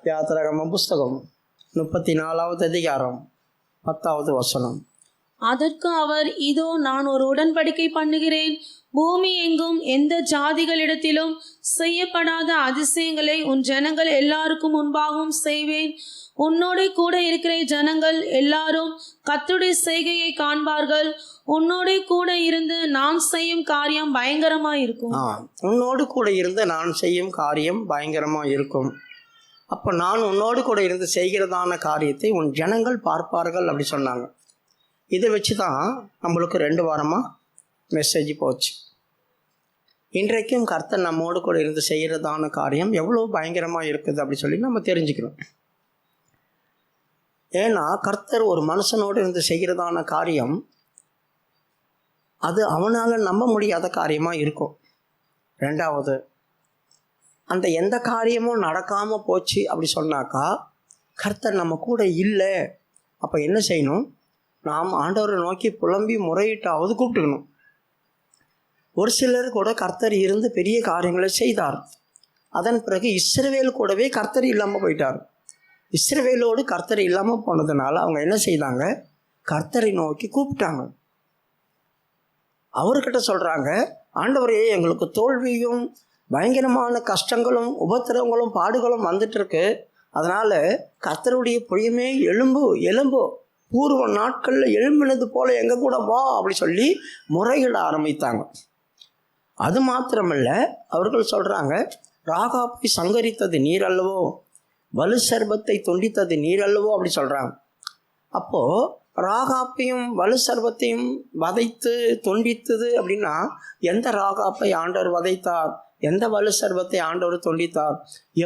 யாத்திராகம புஸ்தகம் 34வது அதிகாரம் 10வது வசனம். அதற்கு அவர், இதோ நான் ஒரு உடன்படிக்கை பண்ணுகிறேன். பூமி எங்கும் எந்த ஜாதிகளிடத்திலும் செய்யப்படாத அதிசயங்களை உன் ஜனங்கள் எல்லாருக்கும் முன்பாகவும் செய்வேன். உன்னோட கூட இருக்கிற ஜனங்கள் எல்லாரும் கர்த்தருடைய செய்கையை காண்பார்கள். உன்னோட கூட இருந்து நான் செய்யும் காரியம் பயங்கரமா இருக்கும். உன்னோடு கூட இருந்து நான் செய்யும் காரியம் பயங்கரமா இருக்கும். அப்போ நான் உன்னோடு கூட இருந்து செய்கிறதான காரியத்தை உன் ஜனங்கள் பார்ப்பார்கள் அப்படி சொன்னாங்க. இதை வச்சு தான் நம்மளுக்கு 2 வாரமாக மெசேஜ் போச்சு. இன்றைக்கும் கர்த்தர் நம்மோடு கூட இருந்து செய்கிறதான காரியம் எவ்வளோ பயங்கரமாக இருக்குது அப்படி சொல்லி நம்ம தெரிஞ்சுக்கணும். ஏன்னா கர்த்தர் ஒரு மனுஷனோடு இருந்து செய்கிறதான காரியம் அது அவனால் நம்ப முடியாத காரியமாக இருக்கும். 2வது, அந்த எந்த காரியமும் நடக்காமல் போச்சு அப்படி சொன்னாக்கா கர்த்தர் நம்ம கூட இல்லை. அப்போ என்ன செய்யணும்? நாம் ஆண்டவரை நோக்கி புலம்பி முறையிட்டாவது கூப்பிட்டுக்கணும். ஒரு சிலர் கூட கர்த்தர் இருந்து பெரிய காரியங்களை செய்தார். அதன் பிறகு இஸ்ரவேல் கூடவே கர்த்தர் இல்லாமல் போயிட்டார். இஸ்ரவேலோடு கர்த்தர் இல்லாமல் போனதுனால அவங்க என்ன செய்தாங்க? கர்த்தரை நோக்கி கூப்பிட்டாங்க. அவர்கிட்ட சொல்கிறாங்க, ஆண்டவரே, எங்களுக்கு தோல்வியும் பயங்கரமான கஷ்டங்களும் உபத்திரவங்களும் பாடுகளும் வந்துட்டுருக்கு. அதனால் கர்த்தருடைய பொய்யுமே எலும்பு பூர்வ நாட்களில் எழும்பினது போல எங்கள் கூட வா அப்படி சொல்லி முறையிட ஆரம்பித்தாங்க. அது மாத்திரமல்ல, அவர்கள் சொல்கிறாங்க, ராகாப்பை சங்கரித்தது நீர் அல்லவோ, வலு சர்பத்தை துண்டித்தது நீர் அல்லவோ அப்படி சொல்கிறாங்க. அப்போது ராகாப்பையும் வலு சர்பத்தையும் வதைத்து துண்டித்தது அப்படின்னா எந்த ராகாப்பை ஆண்டவர் வதைத்தார், எந்த வலு சர்பத்தை ஆண்டவர் துண்டித்தார்,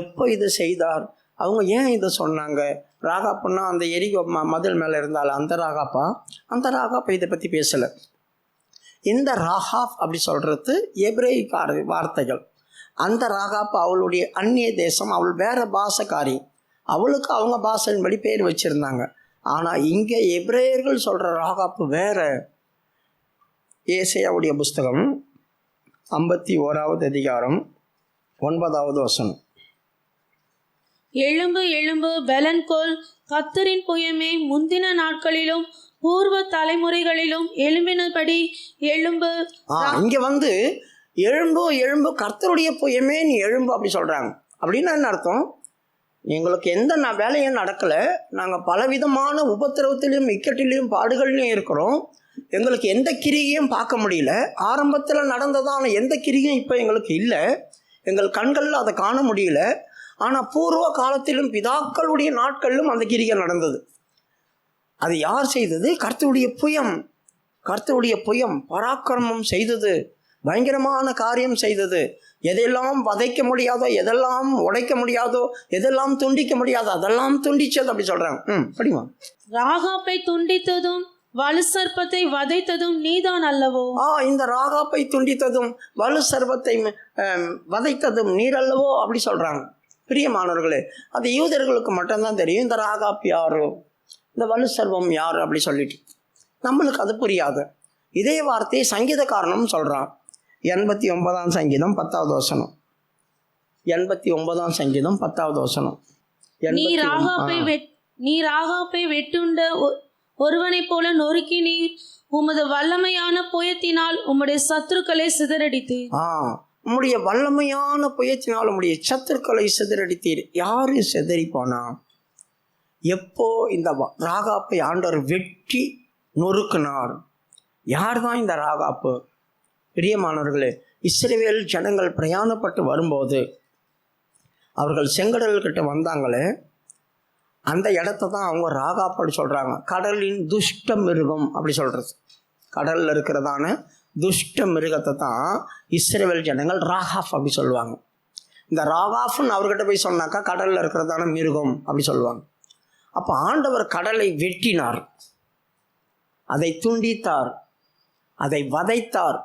எப்போ இது செய்தார், அவங்க ஏன் இதை சொன்னாங்க? ராகாப்புன்னா அந்த எரிகோ மதில் மேலே இருந்தால அந்த ராகாப்பா இதை பற்றி பேசலை. இந்த ராகாப் அப்படி சொல்கிறது எபிரேய வார்த்தைகள். அந்த ராகாப்பா அவளுடைய அந்நிய தேசம், அவள் வேறு பாஷைக்காரி, அவளுக்கு அவங்க பாஷையின்படி பேர் வச்சுருந்தாங்க. ஆனால் இங்கே எபிரேயர்கள் சொல்கிற ராகாப்பு வேறு. ஏசாயாவுடைய புஸ்தகம் 51வது அதிகாரம் 9வது வசனம். எழும்பு எழும்பு பெலன்கொள், கர்த்தரின் புயமே முந்தின நாட்களிலும் பூர்வ தலைமுறைகளிலும் எழும்பினபடி எழும்பு. இங்கே வந்து எழும்பு கர்த்தருடைய புயமே நீ எழும்பு அப்படி சொல்கிறாங்க. அப்படின்னா என்ன அர்த்தம்? எங்களுக்கு எந்த வேலையும் நடக்கலை, நாங்கள் பலவிதமான உபத்திரவத்திலையும் இக்கட்டிலையும் பாடுகள்லையும் இருக்கிறோம், எங்களுக்கு எந்த கிரிகையும் பார்க்க முடியல, ஆரம்பத்தில் நடந்ததான எந்த கிரிகையும் இப்போ எங்களுக்கு இல்லை, எங்கள் கண்களில் அதை காண முடியல. ஆனால் பூர்வ காலத்திலும் பிதாக்களுடைய நாட்களிலும் அந்த கிரிகை நடந்தது. அது யார் செய்தது? கர்த்தருடைய புயம் பராக்கிரமம் செய்தது, பயங்கரமான காரியம் செய்தது. எதெல்லாம் வதைக்க முடியாதோ, எதெல்லாம் உடைக்க முடியாதோ, எதெல்லாம் துண்டிக்க முடியாதோ அதெல்லாம் துண்டிச்சது அப்படி சொல்றாங்க. படிமா. ராகாப்பை துண்டித்ததும் வலு சர்ப்பத்தை வதைத்ததும் நீதான் அல்லவோ? இந்த ராகாப்பை துண்டித்ததும் வலு சர்ப்பத்தை வதைத்ததும் நீர் அல்லவோ அப்படி சொல்றாங்க. பிரியமானவர்களே, அது யூதர்களுக்கு மட்டும்தான் தெரியும் இந்த ராகாப் யாரு, இந்த வலு சர்வம் யாரு அப்படி சொல்லிட்டு. நம்மளுக்கு அது புரியாது. இதே வார்த்தையை சங்கீதக்காரனும் சொல்றான். 89ஆம் சங்கீதம் 10வது வசனம். 89ஆம் சங்கீதம் 10வது வசனம். நீ ராகாப்பை வெட்டுண்ட ஒருவனை போல நொறுக்கி நீர் உமது வல்லமையான புயத்தினால் உம்முடைய சத்துருக்களை சிதறடித்தீர். உம்முடைய வல்லமையான புயத்தினால் உம்முடைய சத்துருக்களை சிதறடித்தீர். யாரு சிதறிப்பானா? எப்போ இந்த ராகாப்பை ஆண்டவர் வெட்டி நொறுக்கினார். யார் தான் இந்த ராகாப்பு? பிரியமானவர்களே, இஸ்ரவேல் ஜனங்கள் பிரயாணப்பட்டு வரும்போது அவர்கள் செங்கடல்கிட்ட வந்தாங்களே, அந்த இடத்த தான் அவங்க ராகாப் அப்படி சொல்கிறாங்க. கடலின் துஷ்ட மிருகம் அப்படி சொல்கிறது. கடலில் இருக்கிறதான துஷ்ட மிருகத்தை தான் இஸ்ரவேல் ஜனங்கள் ராகாப் அப்படி சொல்லுவாங்க. இந்த ராகாப்னு அவர்கிட்ட போய் சொன்னாக்கா கடலில் இருக்கிறதான மிருகம் அப்படி சொல்லுவாங்க. அப்போ ஆண்டவர் கடலை வெட்டினார், அதை துண்டித்தார், அதை வதைத்தார்.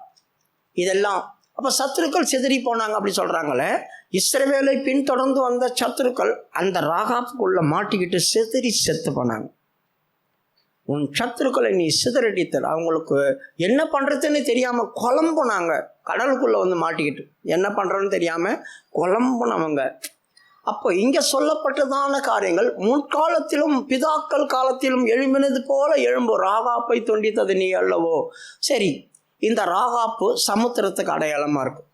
இதெல்லாம் அப்போ சத்துருக்கள் சிதறி போனாங்க அப்படி சொல்கிறாங்களே. இஸ்ரவேலை பின்தொடர்ந்து வந்த சத்துருக்கள் அந்த ராகாப்புக்குள்ள மாட்டிக்கிட்டு சிதறி செத்து போனாங்க. உன் சத்துருக்களை நீ சிதறடித்தல். அவங்களுக்கு என்ன பண்ணுறதுன்னு தெரியாமல் குழம்புனாங்க. கடலுக்குள்ளே வந்து மாட்டிக்கிட்டு என்ன பண்ணுறதுன்னு தெரியாமல் குழம்புனவங்க. அப்போ இங்கே சொல்லப்பட்டதான காரியங்கள் முன்காலத்திலும் பிதாக்கள் காலத்திலும் எழும்பினது போல எழும்பும். ராகாப்பை துண்டித்தது நீ அல்லவோ. சரி, இந்த ராகாப்பு சமுத்திரத்துக்கு அடையாளமாக இருக்கும்.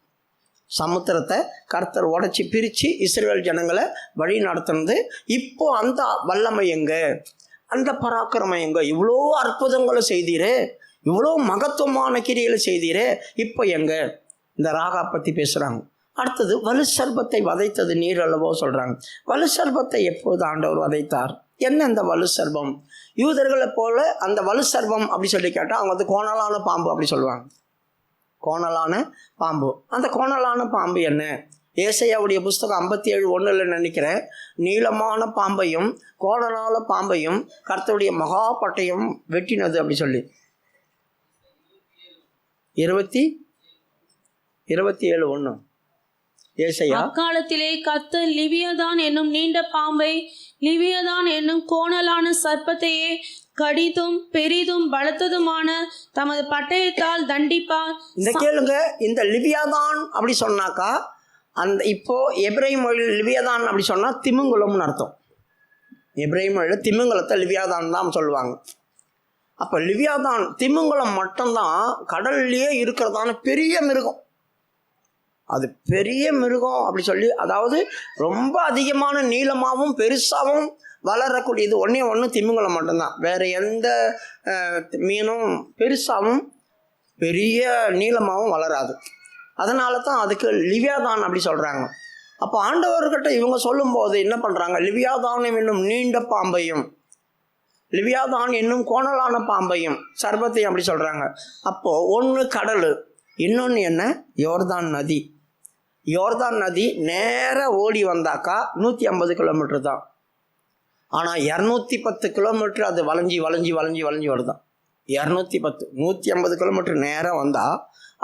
சமுத்திரத்தை கர்த்தர் உடைச்சி பிரித்து இஸ்ரவேல் ஜனங்களை வழி நடத்துனது. இப்போ அந்த வல்லமை எங்கே, அந்த பராக்கிரமம் எங்கே? இவ்வளோ அற்புதங்களை செய்தீரே, இவ்வளோ மகத்துவமான கிரிகளை செய்தீரே, இப்போ எங்கே? இந்த ராகா பற்றி பேசுகிறாங்க. அடுத்தது வலு சர்பத்தை வதைத்தது நீர் அல்லவோ சொல்கிறாங்க. வலு சர்பத்தை எப்போது ஆண்டவர் வதைத்தார்? என்ன அந்த வலு சர்பம்? யூதர்களை போல அந்த வலு சர்பம் அப்படி சொல்லி கேட்டால் அவங்க வந்து கோணலான பாம்பு அப்படி சொல்லுவாங்க. கோணலான பாம்பு. அந்த கோணலான பாம்பு என்ன? ஏசாயாவுடைய புஸ்தகம் 57:1 நினைக்கிறேன். நீளமான பாம்பையும் கோணலான பாம்பையும் கர்த்தருடைய மகா பட்டயம் வெட்டினது அப்படி சொல்லி 27:1 ஏசாயா. அக்காலத்திலே கர்த்தர் லிவியதான் என்னும் நீண்ட பாம்பை, லிவியதான் என்னும் கோணலான சர்ப்பத்தையே கடிதும் பெரிதும் பலத்ததுமான தமது பட்டயத்தால் தண்டிப்பார். இந்த கேளுங்க, இந்த லிவியாதான் அப்படி சொன்னாக்கா, அந்த இப்போ எபிரேய மொழியில் லிவியாதான் அப்படி சொன்னால் திமிங்குலம்னு அர்த்தம். எபிரேய மொழியில் திமிங்குலத்தை லிவியாதான் தான் சொல்லுவாங்க. அப்போ லிவியாதான் திமிங்குலம் மட்டும்தான் கடல்லையே இருக்கிறதான பெரிய மிருகம். அது பெரிய மிருகம் அப்படி சொல்லி, அதாவது ரொம்ப அதிகமான நீளமாகவும் பெருசாகவும் வளரக்கூடியது ஒன்றே ஒன்று திமிங்கலம் மட்டும்தான். வேறு எந்த மீனும் பெருசாகவும் பெரிய நீளமாகவும் வளராது. அதனால தான் அதுக்கு லிவியாதான் அப்படி சொல்கிறாங்க. அப்போ ஆண்டவர்கிட்ட இவங்க சொல்லும்போது என்ன பண்ணுறாங்க? லிவியாதான் என்னும் நீண்ட பாம்பையும் லிவியாதான் என்னும் கோணலான பாம்பையும் சர்பத்தையும் அப்படி சொல்கிறாங்க. அப்போது ஒன்று கடல், இன்னொன்று என்ன? யோர்தான் நதி. யோர்தான் நதி நேராக ஓடி வந்தாக்கா 150 கிலோமீட்டர் தான். ஆனால் 210 கிலோமீட்டர் அது வளைஞ்சி வளைஞ்சி வளைஞ்சி வளைஞ்சி வருதான். 210, 150 கிலோமீட்டர் நேராக வந்தால்,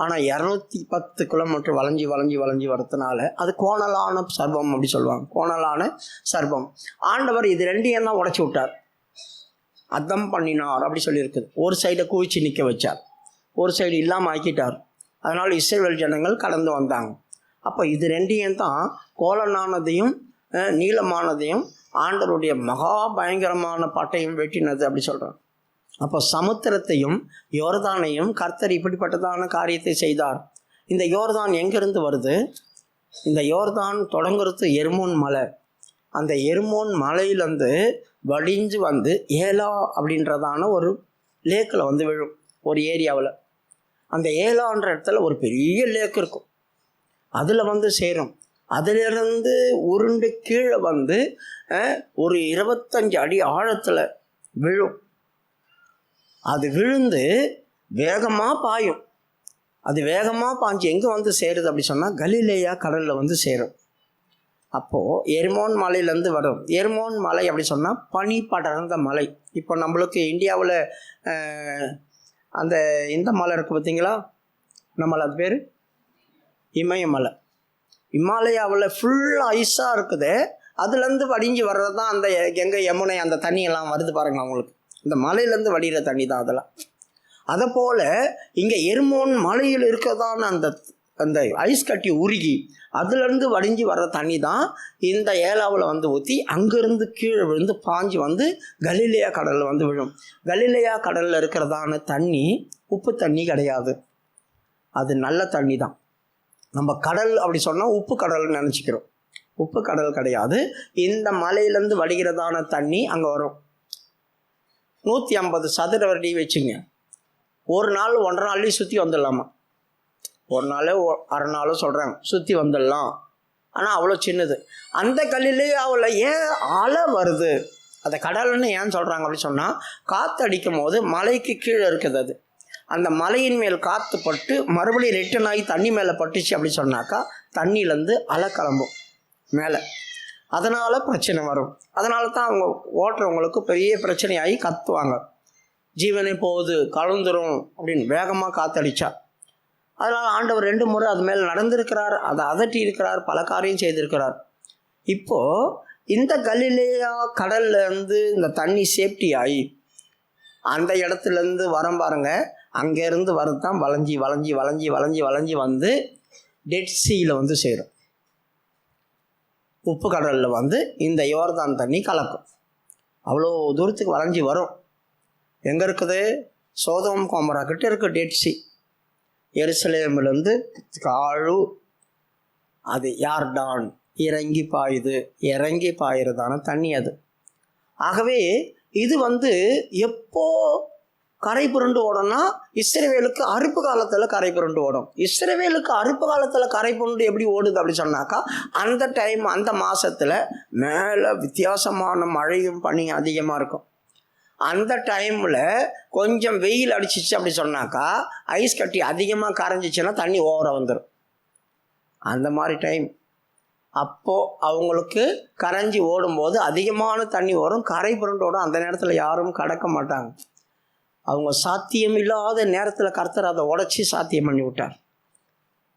ஆனால் 210 கிலோமீட்டர் வளைஞ்சி வளைஞ்சி வளைஞ்சி வரதுனால அது கோணலான சர்பம் அப்படி சொல்லுவாங்க. கோணலான சர்பம். ஆண்டவர் இது ரெண்டையும் தான் உடைச்சி விட்டார். அதம் பண்ணினார் அப்படி சொல்லியிருக்குது. ஒரு சைடை குவிச்சு நிற்க வச்சார், ஒரு சைடு இல்லாமல் ஆக்கிட்டார். அதனால் இஸ்ரவேல் ஜனங்கள் கடந்து வந்தாங்க. அப்போ இது ரெண்டையும் தான் கோலனானதையும் நீளமானதையும் ஆண்டவருடைய மகா பயங்கரமான பட்டையும் வெட்டினது அப்படி சொல்கிறார். அப்போ சமுத்திரத்தையும் யோர்தானையும் கர்த்தர் இப்படிப்பட்டதான காரியத்தை செய்தார். இந்த யோர்தான் எங்கேருந்து வருது? இந்த யோர்தான் தொடங்குறது எர்மோன் மலை. அந்த எர்மோன் மலையிலேருந்து வடிஞ்சு வந்து ஏலா அப்படின்றதான ஒரு லேக்கில் வந்து விழும், ஒரு ஏரியாவில். அந்த ஏலான்ற இடத்துல ஒரு பெரிய லேக் இருக்கும், அதில் வந்து சேரும். அதிலிருந்து உருண்டு கீழே வந்து ஒரு 25 அடி ஆழத்தில் விழும். அது விழுந்து வேகமாக பாயும். அது வேகமாக பாஞ்சு எங்கே வந்து சேருது அப்படி சொன்னால் கலிலேயா கடலில் வந்து சேரும். அப்போது எர்மோன் மலையிலேருந்து வரும். எர்மோன் மலை அப்படி சொன்னால் பனி படர்ந்த மலை. இப்போ நம்மளுக்கு இந்தியாவில் அந்த இந்த மலை இருக்குது பார்த்தீங்களா, நம்மளை அது பேர் இமயமலை. இமாலயாவில் ஃபுல்லாக ஐஸாக இருக்குது. அதுலேருந்து வடிஞ்சு வர்றது தான் அந்த எங்கே யமுனை அந்த தண்ணியெல்லாம் வருது பாருங்கள் அவங்களுக்கு. இந்த மலையிலேருந்து வடிகிற தண்ணி தான் அதெல்லாம். அதை போல் இங்கே எர்மோன் மலையில் இருக்கிறதான அந்த ஐஸ் கட்டி உருகி அதுலேருந்து வடிஞ்சு வர்ற தண்ணி தான் இந்த ஏலாவில் வந்து ஊற்றி அங்கேருந்து கீழே விழுந்து பாஞ்சு வந்து கலிலேயா கடலில் வந்து விழும். கலிலேயா கடலில் இருக்கிறதான தண்ணி உப்பு தண்ணி கிடையாது, அது நல்ல தண்ணி தான். நம்ம கடல் அப்படி சொன்னால் உப்பு கடல்னு நினச்சிக்கிறோம். உப்பு கடல் கிடையாது. இந்த மலையிலேருந்து வடிகிறதான தண்ணி அங்கே வரும். 150 சதுர அடி வச்சுங்க. ஒரு நாள் 1.5 நாள்லேயும் சுற்றி வந்துடலாமா? ஒரு நாள் அரை நாளும் சொல்கிறாங்க சுற்றி வந்துடலாம். ஆனால் அவ்வளோ சின்னது. அந்த கலிலேயாவில் ஏன் அலை வருது, அந்த கடல்னு ஏன் சொல்கிறாங்க அப்படி சொன்னால், காற்று அடிக்கும் போது மலைக்கு கீழே இருக்குது. அது அந்த மலையின் மேல் காற்று பட்டு மறுபடியும் ரிட்டர்ன் ஆகி தண்ணி மேலே பட்டுச்சு அப்படி சொன்னாக்கா தண்ணியிலேருந்து அலை கிளம்பும் மேலே. அதனால் பிரச்சனை வரும். அதனால தான் அவங்க ஓட்டுறவங்களுக்கு பெரிய பிரச்சனையாகி கத்துவாங்க, ஜீவனே போகுது கலந்துரும் அப்படின்னு வேகமாக காற்றடிச்சா. அதனால் ஆண்டவர் 2 முறை அது மேலே நடந்திருக்கிறார், அதை அதட்டி இருக்கிறார், பல காரியம் செய்திருக்கிறார். இப்போது இந்த கலிலேயா கடல்லேருந்து இந்த தண்ணி சேஃப்டி ஆகி அந்த இடத்துலேருந்து வரம் பாருங்க, அங்கேருந்து வரது தான் வளைஞ்சி வளைஞ்சி வளைஞ்சி வளைஞ்சி வளைஞ்சி வந்து டெட் சீயில் வந்து சேரும். உப்பு கடலில் வந்து இந்த யோர்தான் தண்ணி கலக்கும். அவ்வளோ தூரத்துக்கு வளைஞ்சி வரும். எங்கே இருக்குது? சோதோம் கோமரா கிட்ட இருக்குது டெட் சி. எருசலேமிலேருந்து காழு அது யார்டான் இறங்கி பாயுறதான தண்ணி அது. ஆகவே இது வந்து எப்போ கரை புரண்டு ஓடும்னா இஸ்ரவேலுக்கு அறுப்பு காலத்தில் கரை புரண்டு ஓடும். இஸ்ரவேலுக்கு அறுப்பு காலத்தில் கரை புரண்டு எப்படி ஓடுது அப்படி சொன்னாக்கா, அந்த டைம் அந்த மாதத்தில் மேலே வித்தியாசமான மழையும் பனியும் அதிகமாக இருக்கும். அந்த டைமில் கொஞ்சம் வெயில் அடிச்சிச்சு அப்படி சொன்னாக்கா, ஐஸ் கட்டி அதிகமாக கரைஞ்சிச்சுன்னா தண்ணி ஓவராக வந்துடும். அந்த மாதிரி டைம் அப்போது அவங்களுக்கு கரைஞ்சி ஓடும்போது அதிகமான தண்ணி வரும், கரை புரண்டு ஓடும். அந்த நேரத்தில் யாரும் கடக்க மாட்டாங்க. அவங்க சாத்தியம் இல்லாத நேரத்தில் கர்த்தர் அதை உடச்சி சாத்தியம் பண்ணி விட்டார்.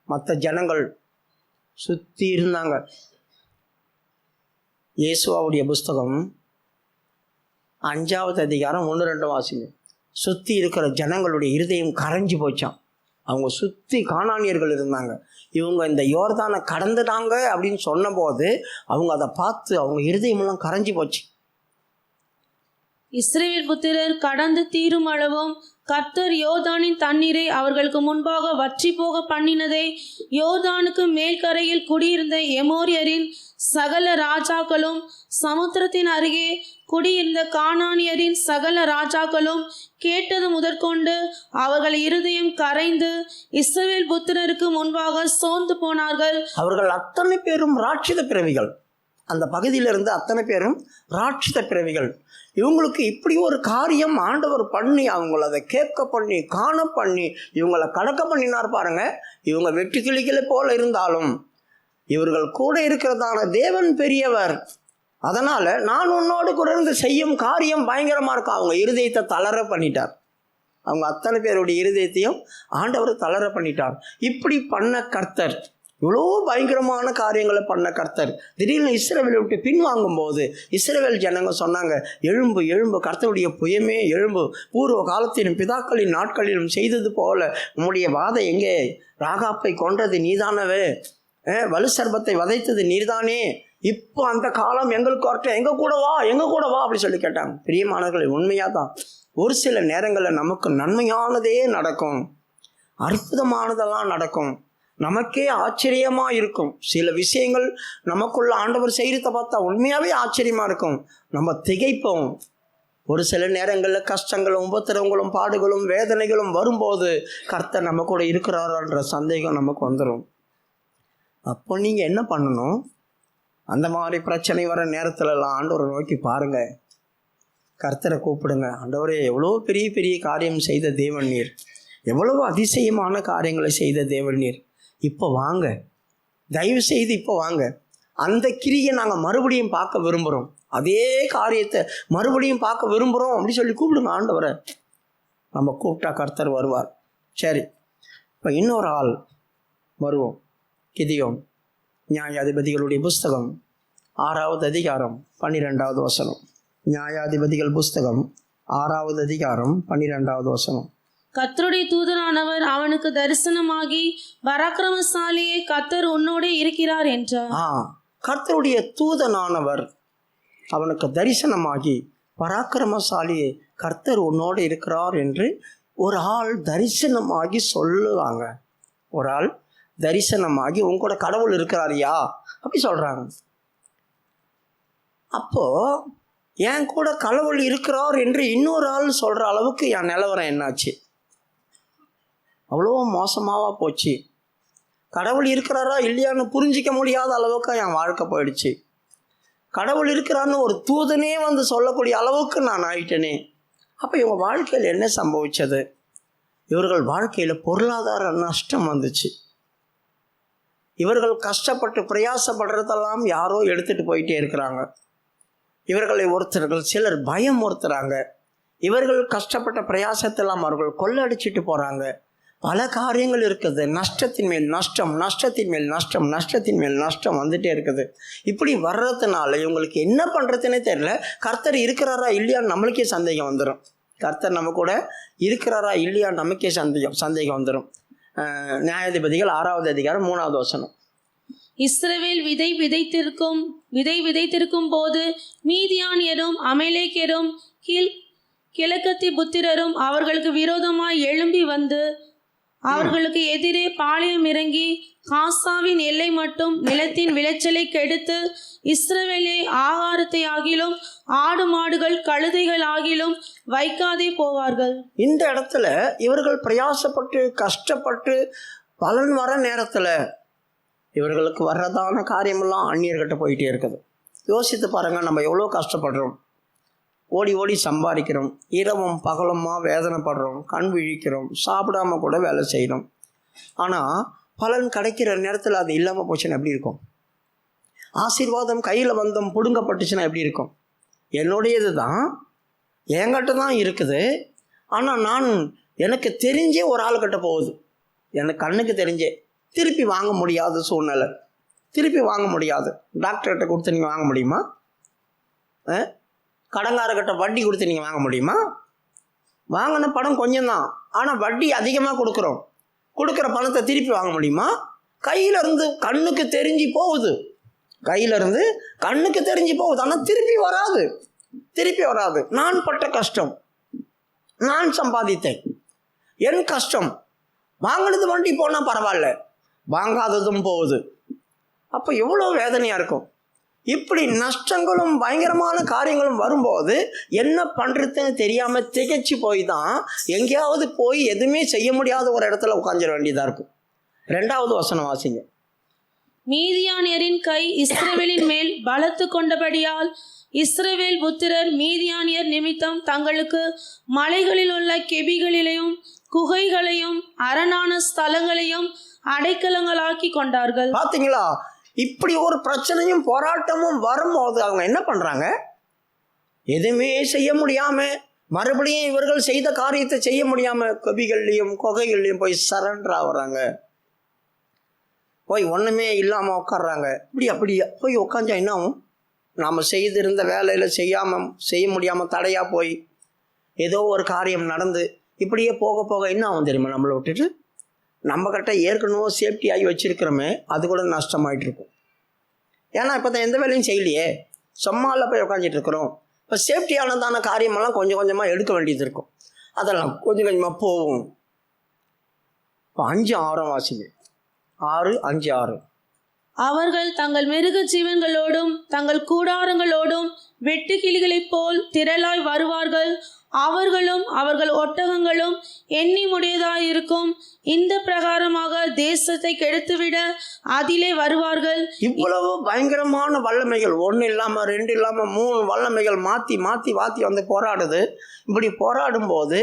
மற்ற ஜனங்கள் சுற்றி இருந்தாங்க. இயேசுவாவுடைய புஸ்தகம் 5வது அதிகாரம் 1-2 வாசிங்க. சுற்றி இருக்கிற ஜனங்களுடைய இருதயம் கரைஞ்சி போச்சான். அவங்க சுற்றி கானானியர்கள் இருந்தாங்க. இவங்க இந்த யோர்தானை கடந்துட்டாங்க அப்படின்னு சொன்னபோது அவங்க அதை பார்த்து அவங்க இருதயமெல்லாம் கரைஞ்சி போச்சு. இஸ்ரவேல் புத்திரர் கடந்து தீரும் அளவும் கர்த்தர் யோர்தானின் தண்ணீரை அவர்களுக்கு முன்பாக வற்றி போக பண்ணினதை, யோர்தானுக்கு மேல்கரையில் குடியிருந்த எமோரியரின் சகல ராஜாக்களும் சமுத்திரத்தின் அருகே குடியிருந்த கானானியரின் சகல ராஜாக்களும் கேட்டது முதற்கொண்டு அவர்கள் இருதயம் கரைந்து இஸ்ரவேல் புத்திரருக்கு முன்பாக சோர்ந்து போனார்கள். அவர்கள் அத்தனை பேரும் ராட்சித பிறவிகள். அந்த பகுதியில் இருந்து அத்தனை பேரும் ராட்சித பிறவிகள். இவங்களுக்கு இப்படி ஒரு காரியம் ஆண்டவர் பண்ணி அவங்கள அதை கேட்க பண்ணி காண பண்ணி இவங்களை கடக்க பண்ணினார் பாருங்க. இவங்க வெற்றி கிளிகளை போல இருந்தாலும் இவர்கள் கூட இருக்கிறதான தேவன் பெரியவர். அதனால் நான் உன்னோடு கூட இருந்து செய்யும் காரியம் பயங்கரமாக இருக்கும். அவங்க இருதயத்தை தளர பண்ணிட்டார். அவங்க அத்தனை பேருடைய இருதயத்தையும் ஆண்டவர் தளர பண்ணிட்டார். இப்படி பண்ண கர்த்தர், இவ்வளோ பயங்கரமான காரியங்களை பண்ண கர்த்தர் திடீர்னு இஸ்ரவேலை விட்டு பின்வாங்கும்போது இஸ்ரவேல் ஜனங்க சொன்னாங்க, எழும்பு எழும்பு, கர்த்தருடைய புயமே எழும்பு, பூர்வ காலத்திலும் பிதாக்களின் நாட்களிலும் செய்தது போல உம்முடைய வாதை எங்கே? ராகாப்பை கொன்றது நீதானவே, வலு சர்பத்தை வதைத்தது நீர்தானே, இப்போ அந்த காலம் எங்களுக்கு வரட்டும், எங்கள் கூட வா அப்படி சொல்லி கேட்டாங்க. பிரியமானவர்களே, உண்மையாக தான் ஒரு சில நேரங்களில் நமக்கு நன்மையானதே நடக்கும், அற்புதமானதெல்லாம் நடக்கும், நமக்கே ஆச்சரியமாக இருக்கும். சில விஷயங்கள் நமக்குள்ள ஆண்டவர் செய்கிறத பார்த்தா உண்மையாகவே ஆச்சரியமாக இருக்கும். நம்ம திகைப்போம். ஒரு சில நேரங்களில் கஷ்டங்களும் உபத்திரவங்களும் பாடுகளும் வேதனைகளும் வரும்போது கர்த்தர் நம்ம கூட இருக்கிறாரான்ற சந்தேகம் நமக்கு வந்துடும். அப்போ நீங்கள் என்ன பண்ணணும்? அந்த மாதிரி பிரச்சனை வர நேரத்துலலாம் ஆண்டவரை நோக்கி பாருங்கள், கர்த்தரை கூப்பிடுங்க. ஆண்டவரே, எவ்வளோ பெரிய பெரிய காரியம் செய்த தேவன் நீர், எவ்வளவு அதிசயமான காரியங்களை செய்த தேவன் நீர், இப்போ வாங்க, தயவு செய்து இப்போ வாங்க, அந்த கிரியை நாங்கள் மறுபடியும் பார்க்க விரும்புகிறோம், அதே காரியத்தை மறுபடியும் பார்க்க விரும்புகிறோம் அப்படி சொல்லி கூப்பிடுங்க ஆண்டவரை. நம்ம கூப்பிட்டா கர்த்தர் வருவார். சரி, இப்போ இன்னொரு ஆள் வருவோம். கிதியோன். நியாயாதிபதிகளுடைய புஸ்தகம் 6வது அதிகாரம் 12வது வசனம். நியாயாதிபதிகள் புஸ்தகம் 6வது அதிகாரம் 12வது வசனம். கர்த்தருடைய தூதனானவர் அவனுக்கு தரிசனமாகி, பராக்கிரமசாலியே, கர்த்தர் உன்னோடே இருக்கிறார் என்றார். கர்த்தருடைய தூதனானவர் அவனுக்கு தரிசனமாகி, பராக்கிரமசாலியே, கர்த்தர் உன்னோடு இருக்கிறார் என்று ஒரு ஆள் தரிசனமாகி சொல்லுவாங்க. ஒரு ஆள் தரிசனமாகி உங்களோட கடவுள் இருக்கிறாரியா அப்படி சொல்கிறாங்க. அப்போது என் கூட கடவுள் இருக்கிறார் என்று இன்னொரு ஆள் சொல்கிற அளவுக்கு என் நிலவரம் என்னாச்சு? அவ்வளோ மோசமாவா போச்சு. கடவுள் இருக்கிறாரா இல்லையான்னு புரிஞ்சிக்க முடியாத அளவுக்கு என் வாழ்க்கை போயிடுச்சு. கடவுள் இருக்கிறான்னு ஒரு தூதனே வந்து சொல்லக்கூடிய அளவுக்கு நான் ஆயிட்டேனே. அப்போ இவங்க வாழ்க்கையில் என்ன சம்பவிச்சது? இவர்கள் வாழ்க்கையில் பொருளாதார நஷ்டம் வந்துச்சு. இவர்கள் கஷ்டப்பட்டு பிரயாசப்படுறதெல்லாம் யாரோ எடுத்துகிட்டு போயிட்டே இருக்கிறாங்க. இவர்களை சிலர் பயம் ஒருத்தராங்க. இவர்கள் கஷ்டப்பட்ட பிரயாசத்தெல்லாம் அவர்கள் கொள்ளடிச்சிட்டு போகிறாங்க. பல காரியங்கள் இருக்குது. நஷ்டத்தின் மேல் நஷ்டம், நஷ்டத்தின் மேல் நஷ்டம், நஷ்டத்தின் மேல் நஷ்டம் வந்துட்டே இருக்குது. இப்படி வர்றதுனால இவங்களுக்கு என்ன பண்ணுறதுன்னே தெரியல. கர்த்தர் இருக்கிறாரா இல்லையான்னு நம்மளுக்கே சந்தேகம் வந்துடும். கர்த்தர் நம்ம கூட இருக்கிறாரா இல்லையா நமக்கே சந்தேகம் வந்துடும். நியாயாதிபதிகள் 6வது அதிகாரம் 3வது வசனம். இஸ்ரவேல் விதை விதைத்திருக்கும் போது மீதியானியரும் அமலேக்கியரும் கிழக்கத்தி புத்திரரும் அவர்களுக்கு விரோதமாய் எழும்பி வந்து அவர்களுக்கு எதிரே பாளையம் இறங்கி காசாவின் எல்லை மட்டும் நிலத்தின் விளைச்சலை கெடுத்து இஸ்ரவேலை ஆகாரத்தை ஆகிலும் ஆடு மாடுகள் கழுதைகள் ஆகிலும் வைக்காதே போவார்கள். இந்த இடத்துல இவர்கள் பிரயாசப்பட்டு கஷ்டப்பட்டு பலன் வர நேரத்தில் இவர்களுக்கு வர்றதான காரியமெல்லாம் அந்நியர்கிட்ட போயிட்டே இருக்குது. யோசித்து பாருங்கள், நம்ம எவ்வளோ கஷ்டப்படுறோம், ஓடி ஓடி சம்பாதிக்கிறோம், இரவும் பகலுமாக வேதனைப்படுறோம், கண் விழிக்கிறோம், சாப்பிடாம கூட வேலை செய்கிறோம். ஆனால் பலன் கிடைக்கிற நேரத்தில் அது இல்லாமல் போச்சுன்னா எப்படி இருக்கும்? ஆசீர்வாதம் கையில் வந்தோம் பிடுங்கப்பட்டுச்சுன்னா எப்படி இருக்கும்? என்னுடையது தான், என்கிட்ட தான் இருக்குது, ஆனால் எனக்கு தெரிஞ்சே ஒரு ஆள்கிட்ட போகுது, எனக்கு கண்ணுக்கு தெரிஞ்சே திருப்பி வாங்க முடியாத சூழ்நிலை, திருப்பி வாங்க முடியாது. டாக்டர்கிட்ட கொடுத்து நீங்கள் வாங்க முடியுமா? கடங்காரர்கிட்ட வட்டி கொடுத்து நீங்கள் வாங்க முடியுமா? வாங்கின பணம் கொஞ்சம் தான், ஆனால் வட்டி அதிகமாக கொடுக்குறோம். கொடுக்குற பணத்தை திருப்பி வாங்க முடியுமா? கையிலேருந்து கண்ணுக்கு தெரிஞ்சு போகுது, கையிலேருந்து கண்ணுக்கு தெரிஞ்சு போகுது, ஆனால் திருப்பி வராது. நான் பட்ட கஷ்டம், நான் சம்பாதித்தேன், என் கஷ்டம். வாங்கினது வண்டி போனால் பரவாயில்ல, வாங்காததும் போகுது. அப்போ எவ்வளோ வேதனையாக இருக்கும். இப்படி நஷ்டங்களும் பயங்கரமான காரியங்களும் வரும்போது என்ன பண்ணுறதுன்னு தெரியாமல் திகைச்சு போய் தான் எங்கேயாவது போய் எதுவுமே செய்ய முடியாத ஒரு இடத்துல உட்காந்துட வேண்டியதாக இருக்கும். 2வது வசனம் வாசிங்க. மீதியானியரின் கை இஸ்ரவேலின் மேல் பலத்து கொண்டபடியால் இஸ்ரவேல் புத்திரர் மீதியானியர் நிமித்தம் தங்களுக்கு மலைகளில் உள்ள கெபிகளிலையும் குகைகளையும் அரணான ஸ்தலங்களையும் அடைக்கலங்களாக்கி கொண்டார்கள். பார்த்தீங்களா? இப்படி ஒரு பிரச்சனையும் போராட்டமும் வரும்போது அவங்க என்ன பண்ணுறாங்க? எதுவுமே செய்ய முடியாமல், மறுபடியும் இவர்கள் செய்த காரியத்தை செய்ய முடியாமல் கபிகள்லையும் குகைகள்லையும் போய் சரண்டர் ஆகுறாங்க, போய் ஒன்றுமே இல்லாமல் உட்காடுறாங்க. அப்படி போய் உட்காந்தா என்ன ஆகும்? நாம் செய்திருந்த வேலையில் செய்ய முடியாமல் தடையாக போய் ஏதோ ஒரு காரியம் நடந்து இப்படியே போக போக என்ன ஆகும் தெரியுமா? நம்மளை விட்டுட்டு நம்மக்கிட்ட ஏற்கனவே சேஃப்டி ஆகி வச்சுருக்கிறோமே, அது கூட நஷ்டமாயிட்டு இருக்கும். ஏன்னா இப்போ தான் எந்த வேலையும் செய்யலையே, சும்மாவில் போய் உட்காந்துட்டு இருக்கிறோம். இப்போ சேஃப்டியானதான காரியமெல்லாம் கொஞ்சம் கொஞ்சமாக எடுக்க வேண்டியது இருக்கும், அதெல்லாம் கொஞ்சம் கொஞ்சமாக போகும். இப்போ 5:6 வாசிங்க. 6, 5, 6. அவர்கள் தங்கள் மிருக ஜீவன்களோடும் தங்கள் கூடாரங்களோடும் வெட்டுக்கிளிகளைப் போல் திரளாய் வருவார்கள். அவர்களும் அவர்கள் ஒட்டகங்களும் எண்ணி முடியதாயிருக்கும். இந்த பிரகாரமாக தேசத்தை கெடுத்துவிட அதிலே வருவார்கள். இவ்வளவு பயங்கரமான வல்லமைகள், 1 இல்லாமல் 2 இல்லாமல் 3 வல்லமைகள் மாற்றி வந்து போராடுது. இப்படி போராடும் போது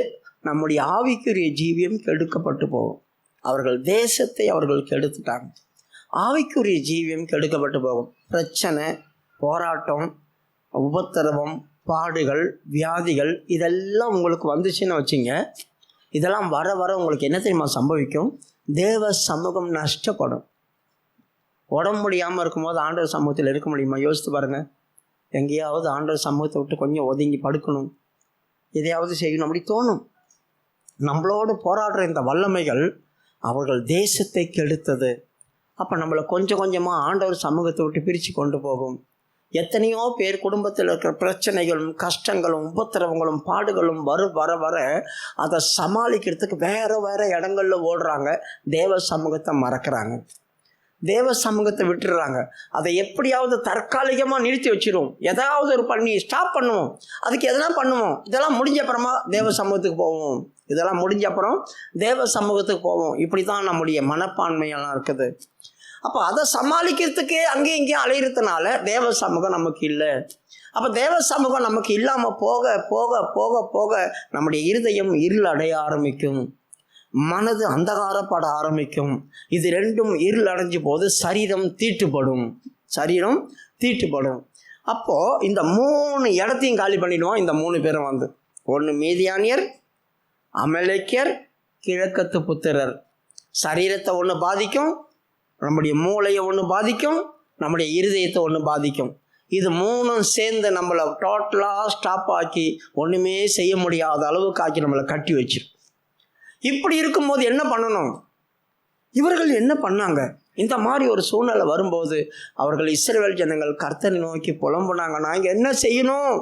நம்முடைய ஆவிக்குரிய ஜீவியம் கெடுக்கப்பட்டு போகும். அவர்கள் தேசத்தை அவர்கள் கெடுத்துட்டாங்க, ஆவிக்குரிய ஜீவியம் கெடுக்கப்பட்டு போகும். பிரச்சனை, போராட்டம், உபத்திரவம், பாடுகள், வியாதிகள் இதெல்லாம் உங்களுக்கு வந்துச்சுன்னு வச்சுங்க. இதெல்லாம் வர வர உங்களுக்கு என்ன தெரியுமா சம்பவிக்கும்? தேவ சமூகம் நஷ்டப்படும். உடம்பு முடியாமல் இருக்கும்போது ஆண்டவர் சமூகத்தில் இருக்க முடியுமா? யோசித்து பாருங்கள். எங்கேயாவது ஆண்டவர் சமூகத்தை விட்டு கொஞ்சம் ஒதுங்கி படுக்கணும், எதையாவது செய்யணும் அப்படி தோணும். நம்மளோடு போராடுற இந்த வல்லமைகள் அவர்கள் தேசத்தை கெடுத்தது. அப்போ நம்மளை கொஞ்சம் கொஞ்சமாக ஆண்டவர் சமூகத்தை விட்டு பிரித்து கொண்டு போகும். எத்தனையோ பேர் குடும்பத்தில் இருக்கிற பிரச்சனைகளும் கஷ்டங்களும் உபத்திரவங்களும் பாடுகளும் வர வர அதை சமாளிக்கிறதுக்கு வேறு இடங்களில் ஓடுறாங்க. தேவ சமூகத்தை மறக்கிறாங்க, தேவ சமூகத்தை விட்டுடுறாங்க. அதை எப்படியாவது தற்காலிகமாக நிறுத்தி வச்சிருவோம், ஏதாவது ஒரு பண்ணி ஸ்டாப் பண்ணுவோம், அதுக்கு எதெல்லாம் பண்ணுவோம். இதெல்லாம் முடிஞ்ச அப்புறமா தேவ சமூகத்துக்கு போவோம், இதெல்லாம் முடிஞ்ச அப்புறம் தேவ சமூகத்துக்கு போவோம். இப்படி தான் நம்முடைய மனப்பான்மையெல்லாம் இருக்குது. அப்போ அதை சமாளிக்கிறதுக்கே அங்கேயும் இங்கேயும் அலையிறதுனால தேவ சமூகம் நமக்கு இல்லை. அப்போ தேவ சமூகம் நமக்கு இல்லாமல் போக போக போக போக நம்முடைய இருதயம் இருள் அடைய ஆரம்பிக்கும், மனது அந்தகாரப்பட ஆரம்பிக்கும். இது ரெண்டும் இருள் அடைஞ்ச போது சரீரம் தீட்டுப்படும். அப்போது இந்த 3 இடத்தையும் காலி பண்ணிடுவோம். இந்த 3 பேரும் வந்து, 1 மீதியானியர், அமலேக்கியர், கிழக்கத்து புத்திரர். சரீரத்தை ஒன்று பாதிக்கும், நம்முடைய மூளையை ஒன்று பாதிக்கும், நம்முடைய இருதயத்தை ஒன்று பாதிக்கும். இது 3ம் சேர்ந்து நம்மளை டோட்டலாக ஸ்டாப் ஆக்கி ஒன்றுமே செய்ய முடியாத அளவுக்கு ஆக்கி நம்மளை கட்டி வச்சிடும். இப்படி இருக்கும்போது என்ன பண்ணணும்? இவர்கள் என்ன பண்ணாங்க? இந்த மாதிரி ஒரு சூழ்நிலை வரும்போது அவர்கள் இஸ்ரவேல் ஜனங்கள் கர்த்தரை நோக்கி புலம்புனாங்க, நாங்கள் என்ன செய்யணும்,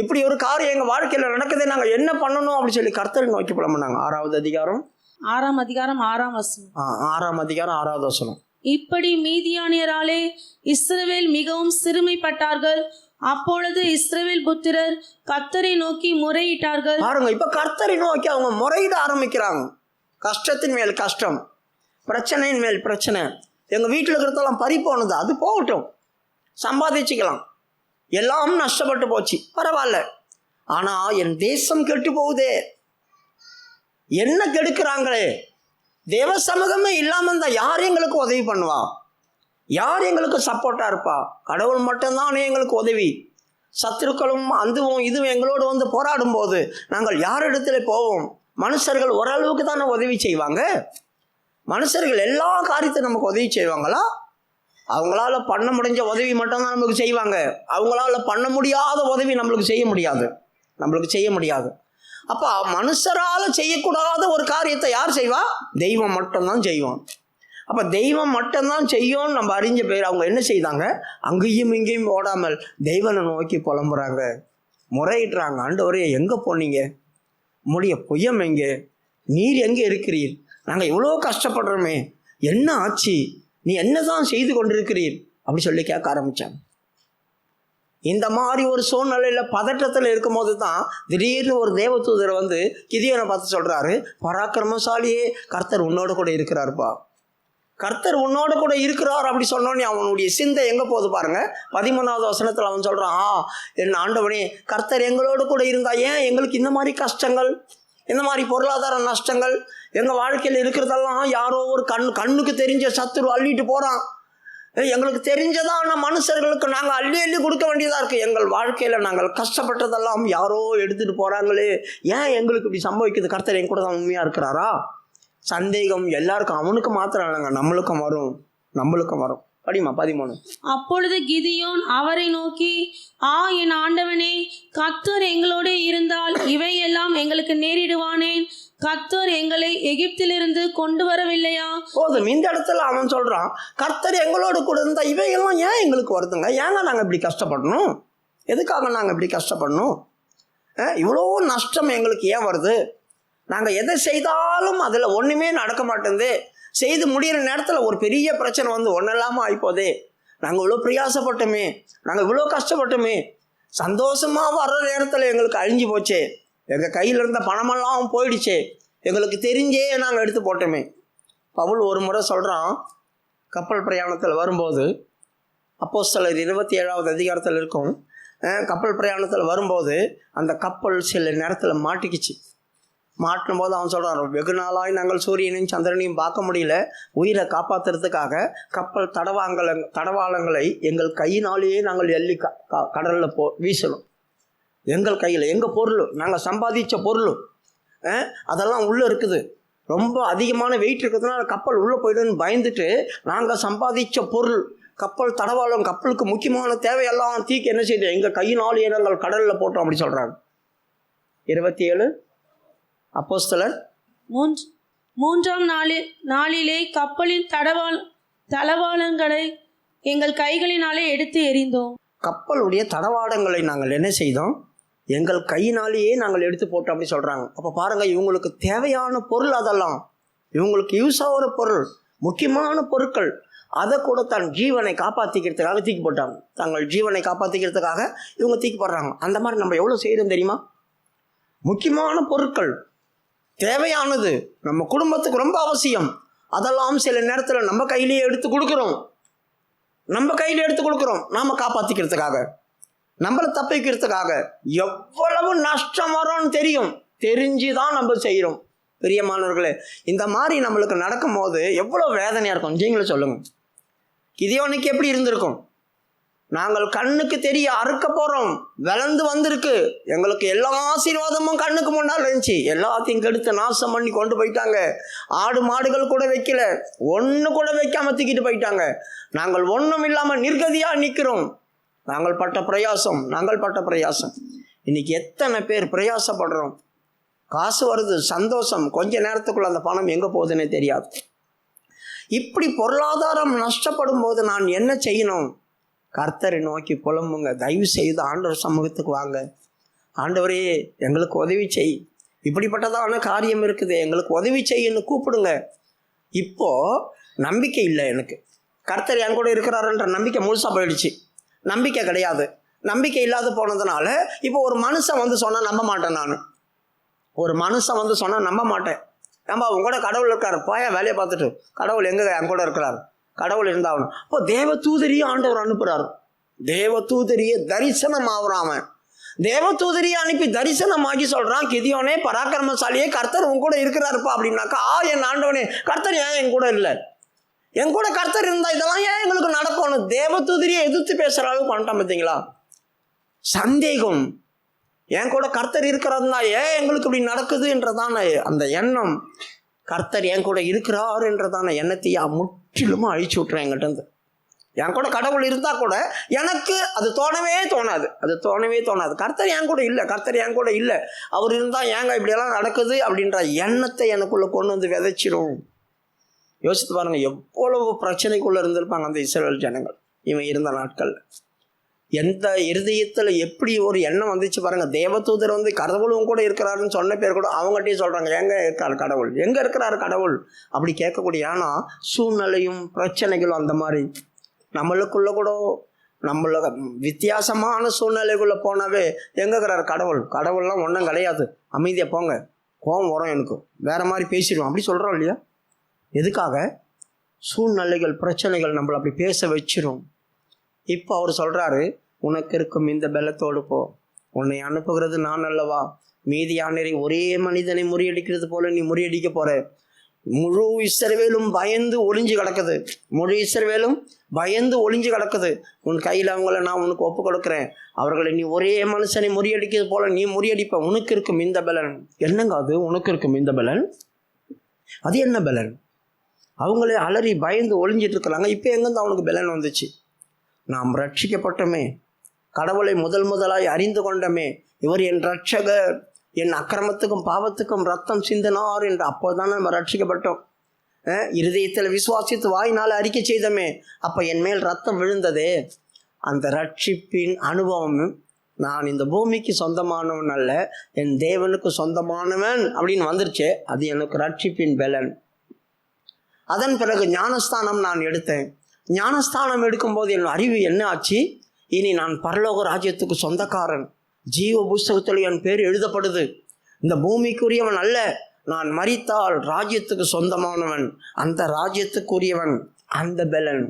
இப்படி ஒரு காரியம் எங்கள் வாழ்க்கையில் நடக்குது, நாங்கள் என்ன பண்ணணும் அப்படின்னு சொல்லி கர்த்தரை நோக்கி புலம்புனாங்க. 6வது அதிகாரம் 6ஆம் அதிகாரம் 6ஆம் வசனம். 6ஆம் அதிகாரம் 6வது வசனம். இப்படி மீதியானியராலே இஸ்ரவேல் மிகவும் சிறுமைப்பட்டார்கள். அப்பொழுது இஸ்ரவேல் புத்திரர் கர்த்தரை நோக்கி முறையிட்டார்கள். பாருங்க, இப்ப கர்த்தரை நோக்கி அவங்க முறையிட ஆரம்பிக்கிறாங்க. கஷ்டத்தின் மேல் கஷ்டம், பிரச்சனையின் மேல் பிரச்சனை. எங்க வீட்டில் இருக்கிறதெல்லாம் பறி போனது, அது போகட்டும், சம்பாதிச்சுக்கலாம், எல்லாம் நஷ்டப்பட்டு போச்சு, பரவாயில்ல. ஆனா என் தேசம் கெட்டு போகுதே, என்ன கெடுக்கிறாங்களே, தேவ சமூகமே இல்லாம இருந்தா யார் எங்களுக்கு உதவி பண்ணுவா, யார் எங்களுக்கு சப்போர்ட்டா இருப்பா, கடவுள் மட்டும்தான் எங்களுக்கு உதவி. சத்துருக்களும் அதுவும் இதுவும் எங்களோடு வந்து போராடும் போது நாங்கள் யாரிடத்துல போவோம்? மனுஷர்கள் ஓரளவுக்கு தானே உதவி செய்வாங்க. மனுஷர்கள் எல்லா காரியத்தையும் நமக்கு உதவி செய்வாங்களா? அவங்களால பண்ண முடிஞ்ச உதவி மட்டும்தான் நமக்கு செய்வாங்க. அவங்களால பண்ண முடியாத உதவி நம்மளுக்கு செய்ய முடியாது. அப்போ மனுஷரால் செய்யக்கூடாத ஒரு காரியத்தை யார் செய்வா? தெய்வம் மட்டும்தான் செய்வான். அப்போ தெய்வம் மட்டும்தான் செய்யும் நம்ம அறிஞ்ச பேர் அவங்க என்ன செய்தாங்க? அங்கேயும் இங்கேயும் ஓடாமல் தெய்வனை நோக்கி புலம்புறாங்க, முறையிடுறாங்க. ஆண்டவரே, எங்கே போனீங்க? உம்முடைய புயம் எங்கே? நீர் எங்கே இருக்கிறீர்? நாங்கள் இவ்வளோ கஷ்டப்படுறோமே, என்ன ஆச்சு? நீ என்னதான் செய்து கொண்டிருக்கிறீர் அப்படி சொல்லி கேட்க ஆரம்பித்தாங்க. இந்த மாதிரி ஒரு சூழ்நிலையில் பதற்றத்தில் இருக்கும்போது தான் திடீர்னு ஒரு தேவதூதர் வந்து கிதியோனை பார்த்து சொல்கிறாரு, பராக்கிரமசாலியே, கர்த்தர் உன்னோட கூட இருக்கிறாருப்பா. கர்த்தர் உன்னோட கூட இருக்கிறார் அப்படி சொன்னோன்னே அவனுடைய சிந்தை எங்கே போகுது பாருங்க. 13வது வசனத்தில் அவன் சொல்கிறான், என் ஆண்டவனே, கர்த்தர் எங்களோடு கூட இருந்தா ஏன் எங்களுக்கு இந்த மாதிரி கஷ்டங்கள், இந்த மாதிரி பொருளாதார நஷ்டங்கள்? எங்கள் வாழ்க்கையில் இருக்கிறதெல்லாம் யாரோ ஒரு கண்ணுக்கு தெரிஞ்ச சத்துரு அள்ளிட்டு போகிறான். எங்களுக்கு தெரிஞ்சதான மனுஷர்களுக்கு நாங்கள் அள்ளி கொடுக்க வேண்டியதாக இருக்குது. எங்கள் வாழ்க்கையில் நாங்கள் கஷ்டப்பட்டதெல்லாம் யாரோ எடுத்துகிட்டு போகிறாங்களே, ஏன் எங்களுக்கு இப்படி சம்பவிக்குது? கர்த்தர் என் கூட தான் உண்மையாக இருக்கிறாரா? சந்தேகம் எல்லாருக்கும், அவனுக்கு மாத்திரம் இல்லைங்க, நம்மளுக்கும் வரும். படிமா 13. அப்பொழுது கிதியோன் அவரை நோக்கி, என் ஆண்டவனே, கர்த்தர் எங்களோடு இருந்தால் இவையெல்லாம் எங்களுக்கு நேரிடுவானேன்? கர்த்தர் எங்களை எகிப்திலிருந்து கொண்டு வரவில்லையா? போதும். இந்த இடத்துல அவன் சொல்றான், கர்த்தர் எங்களோடு கூட இருந்தா இவையெல்லாம் ஏன் எங்களுக்கு வருதுங்க? ஏங்க நாங்கள் இப்படி கஷ்டப்படணும்? எதுக்காக நாங்கள் இப்படி கஷ்டப்படணும்? இவ்வளோ நஷ்டம் எங்களுக்கு ஏன் வருது? நாங்கள் எதை செய்தாலும் அதில் ஒன்றுமே நடக்க மாட்டேங்குது. செய்து முடிகிற நேரத்தில் ஒரு பெரிய பிரச்சனை வந்து ஒன்றும் இல்லாமல் ஆகிப்போதே. நாங்கள் இவ்வளோ பிரயாசப்பட்டோமே, நாங்கள் இவ்வளோ கஷ்டப்பட்டோமே, சந்தோஷமாக வர்ற நேரத்தில் எங்களுக்கு அழிஞ்சு போச்சே, எங்கள் கையில் இருந்த பணமெல்லாம் போயிடுச்சே, எங்களுக்கு தெரிஞ்சே நாங்கள் எடுத்து போட்டோமே. பவுல் ஒரு முறை சொல்கிறான், கப்பல் பிரயாணத்தில் வரும்போது, அப்போஸ்தலர் 27வது அதிகாரத்தில் இருக்கும், கப்பல் பிரயாணத்தில் வரும்போது அந்த கப்பல் சில நேரத்தில் மாட்டும் போது அவன் சொல்கிறான், வெகு நாளாய் நாங்கள் சூரியனையும் சந்திரனையும் பார்க்க முடியல, உயிரை காப்பாற்றுறதுக்காக கப்பல் தடவாளங்களை எங்கள் கையினாலேயே நாங்கள் எள்ளி கடலில் வீசணும். எங்கள் கையில் எங்கள் பொருள், நாங்கள் சம்பாதிச்ச பொருள் அதெல்லாம் உள்ளே இருக்குது, ரொம்ப அதிகமான வெயிட் இருக்கிறதுனால கப்பல் உள்ளே போய்டுன்னு பயந்துட்டு நாங்கள் சம்பாதிச்ச பொருள், கப்பல் தடவாளம், கப்பலுக்கு முக்கியமான தேவையெல்லாம் தீக்கு என்ன செய்தோம்? எங்கள் கையினாலேயே நாங்கள் கடலில் போட்டோம் அப்படி சொல்கிறாங்க. 27 அப்போஸ்தலர் 3ஆம் நாளிலே கப்பலின் தளவாளங்களை எங்கள் கைகளினாலே எடுத்து எறிந்தோம். கப்பலுடைய தடவாடங்களை நாங்கள் என்ன செய்தோம்? எங்கள் கையினாலேயே நாங்கள் எடுத்து போட்டோம் அப்படி சொல்கிறாங்க. அப்போ பாருங்கள், இவங்களுக்கு தேவையான பொருள், அதெல்லாம் இவங்களுக்கு யூஸ் ஆகிற பொருள், முக்கியமான பொருட்கள், அதை கூட தன் ஜீவனை காப்பாற்றிக்கிறதுக்காக தூக்கி போட்டாங்க. தங்கள் ஜீவனை காப்பாற்றிக்கிறதுக்காக இவங்க தூக்கி போடுறாங்க. அந்த மாதிரி நம்ம எவ்வளோ செய்கிறோம் தெரியுமா? முக்கியமான பொருட்கள், தேவையானது, நம்ம குடும்பத்துக்கு ரொம்ப அவசியம், அதெல்லாம் சில நேரத்தில் நம்ம கையிலேயே எடுத்து கொடுக்குறோம். நாம் காப்பாற்றிக்கிறதுக்காக, நம்மளை தப்பிக்கிறதுக்காக. எவ்வளவு நஷ்டம் வரும்னு தெரிஞ்சு தான் நம்ம செய்கிறோம். பிரியமானவர்களே, இந்த மாதிரி நம்மளுக்கு நடக்கும் போது எவ்வளோ வேதனையாக இருக்கும் நீங்களும் சொல்லுங்கள். கிதியோனுக்கு எப்படி இருந்திருக்கும்? நாங்கள் கண்ணுக்கு தெரிய அறுக்க போகிறோம், விளந்து வந்திருக்கு, எங்களுக்கு எல்லா ஆசீர்வாதமும் கண்ணுக்கு முன்னால் இருந்துச்சு, எல்லாத்தையும் கெடுத்து நாசம் பண்ணி கொண்டு போயிட்டாங்க. ஆடு மாடுகள் கூட வைக்கல, ஒன்று கூட வைக்காம தூக்கிட்டு போயிட்டாங்க. நாங்கள் ஒன்றும் இல்லாமல் நிர்கதியாக நிற்கிறோம். நாங்கள் பட்ட பிரயாசம். இன்னைக்கு எத்தனை பேர் பிரயாசப்படுறோம்? காசு வருது, சந்தோஷம், கொஞ்ச நேரத்துக்குள்ள அந்த பணம் எங்கே போகுதுன்னே தெரியாது. இப்படி பொருளாதாரம் நஷ்டப்படும் போது நான் என்ன செய்யணும்? கர்த்தரை நோக்கி புலம்புங்க. தயவு செய்து ஆண்டவர் சமூகத்துக்கு வாங்க. ஆண்டவரே எங்களுக்கு உதவி செய், இப்படிப்பட்டதான காரியம் இருக்குது, எங்களுக்கு உதவி செய்யன்னு கூப்பிடுங்க. இப்போ நம்பிக்கை இல்லை எனக்கு, கர்த்தர் என் கூட இருக்கிறாருன்ற நம்பிக்கை முழுசாக போயிடுச்சு. நம்பிக்கை கிடையாது. நம்பிக்கை இல்லாத போனதுனால இப்போ ஒரு மனுஷன் வந்து சொன்னால் நம்ப மாட்டேன். நான் ஒரு மனுஷன் வந்து சொன்னால் நம்ப மாட்டேன். ஏன்பா உங்க கூட கடவுள் இருக்கார், போயா வேலையை பார்த்துட்டு, கடவுள் எங்கே என் கூட இருக்கிறார், கடவுள் இருந்தாகணும். இப்போ தேவ தூதரியை ஆண்டவர் அனுப்புகிறார். தேவ தூதரியை தரிசனம் ஆகுறான். தேவ தூதரியை அனுப்பி தரிசனமாகி சொல்கிறான், கிதியோனே பராக்கிரமசாலியே கர்த்தர் உங்க கூட இருக்கிறாருப்பா அப்படின்னாக்கா, என் ஆண்டவனே கர்த்தர் ஏன் என் கூட இல்லை? என் கூட கர்த்தர் இருந்தால் இதெல்லாம் ஏன் எங்களுக்கு நடக்கணும்? தேவ தூதரியை எதிர்த்து பேசுகிற அளவுக்கு வந்துட்டான். பார்த்தீங்களா? சந்தேகம். என் கூட கர்த்தர் இருக்கிறதுனா ஏன் எங்களுக்கு இப்படி நடக்குதுன்றதான அந்த எண்ணம், கர்த்தர் என் கூட இருக்கிறார் என்றதான எண்ணத்தையா முற்றிலுமா அழிச்சு விட்டுறேன் என்கிட்ட. என் கூட கடவுள் இருந்தால் கூட எனக்கு அது தோணவே தோணாது. கர்த்தர் என் கூட இல்லை, கர்த்தர் என் கூட இல்லை, அவர் இருந்தால் ஏங்க இப்படியெல்லாம் நடக்குது அப்படின்ற எண்ணத்தை எனக்குள்ளே கொண்டு வந்து விதைச்சிடும். யோசித்து பாருங்கள், எவ்வளவு பிரச்சனைக்குள்ளே இருந்திருப்பாங்க அந்த இஸ்ரவேல் ஜனங்கள் இவன் இருந்த நாட்கள். எந்த இருதயத்தில் எப்படி ஒரு எண்ணம் வந்துச்சு பாருங்கள். தேவதூதர் வந்து கடவுளும் கூட இருக்கிறாருன்னு சொன்ன பேர் கூட அவங்ககிட்டயே சொல்கிறாங்க, எங்கே இருக்கார் கடவுள், எங்கே இருக்கிறாரு கடவுள் அப்படி கேட்கக்கூடிய. ஆனால் சூழ்நிலையும் பிரச்சனைகளும் அந்த மாதிரி நம்மளுக்குள்ள கூட நம்மள வித்தியாசமான சூழ்நிலைக்குள்ளே போனாவே எங்கே இருக்கிறார் கடவுள், கடவுள்லாம் ஒன்றும் கிடையாது, அமைதியாக போங்க, கோபம் வரும் எனக்கு, வேறு மாதிரி பேசிடுவோம் அப்படி சொல்கிறோம் இல்லையா? எதுக்காக? சூழ்நிலைகள் பிரச்சனைகள் நம்மளை அப்படி பேச வச்சிடும். இப்போ அவர் சொல்கிறாரு, உனக்கு இருக்கும் இந்த பலத்தோடு போ, உன்னை அனுப்புகிறது நான் அல்லவா? மீதியானரை ஒரே மனிதனை முறியடிக்கிறது போல நீ முறியடிக்க போகிற. முழு இஸ்ரவேலும் பயந்து ஒளிஞ்சு கிடக்குது, முழு இஸ்ரவேலும் பயந்து ஒளிஞ்சு கிடக்குது. உன் கையில் அவங்கள நான் உனக்கு ஒப்பு கொடுக்குறேன். அவர்களை நீ ஒரே மனுஷனை முறியடிக்கிறது போல நீ முறியடிப்ப. உனக்கு இருக்கும் இந்த பலன். என்னங்க அது உனக்கு இருக்கும் இந்த பலன்? அது என்ன பலன்? அவங்களே அலறி பயந்து ஒளிஞ்சிட்டு இருக்கிறாங்க. இப்போ எங்கேருந்து அவனுக்கு பலன் வந்துச்சு? நாம் ரட்சிக்கப்பட்டோமே, கடவுளை முதலாய் அறிந்து கொண்டோமே, இவர் என் ரட்சகர், என் அக்கிரமத்துக்கும் பாவத்துக்கும் ரத்தம் சிந்தினார் என்று அப்போதானே நம்ம ரட்சிக்கப்பட்டோம். இருதயத்தில் விசுவாசித்து வாயினால் அறிக்கை செய்தோமே, அப்போ என் மேல் ரத்தம் விழுந்ததே. அந்த ரட்சிப்பின் அனுபவம், நான் இந்த பூமிக்கு சொந்தமானவன் அல்ல, என் தேவனுக்கு சொந்தமானவன் அப்படின்னு வந்துருச்சு. அது எனக்கு ரட்சிப்பின் பலன். அதன் பிறகு ஞானஸ்தானம் நான் எடுத்தேன். ஞானஸ்தானம் எடுக்கும்போது என் அறிவு என்ன ஆச்சு? இனி நான் பரலோக ராஜ்யத்துக்கு சொந்தக்காரன், ஜீவ புஸ்தகத்தில் என் பேர் எழுதப்படுது. இந்த பூமிக்குரியவன் அல்ல, நான் மரித்தால் ராஜ்யத்துக்கு சொந்தமானவன், அந்த ராஜ்யத்துக்குரியவன். அந்த பலன்.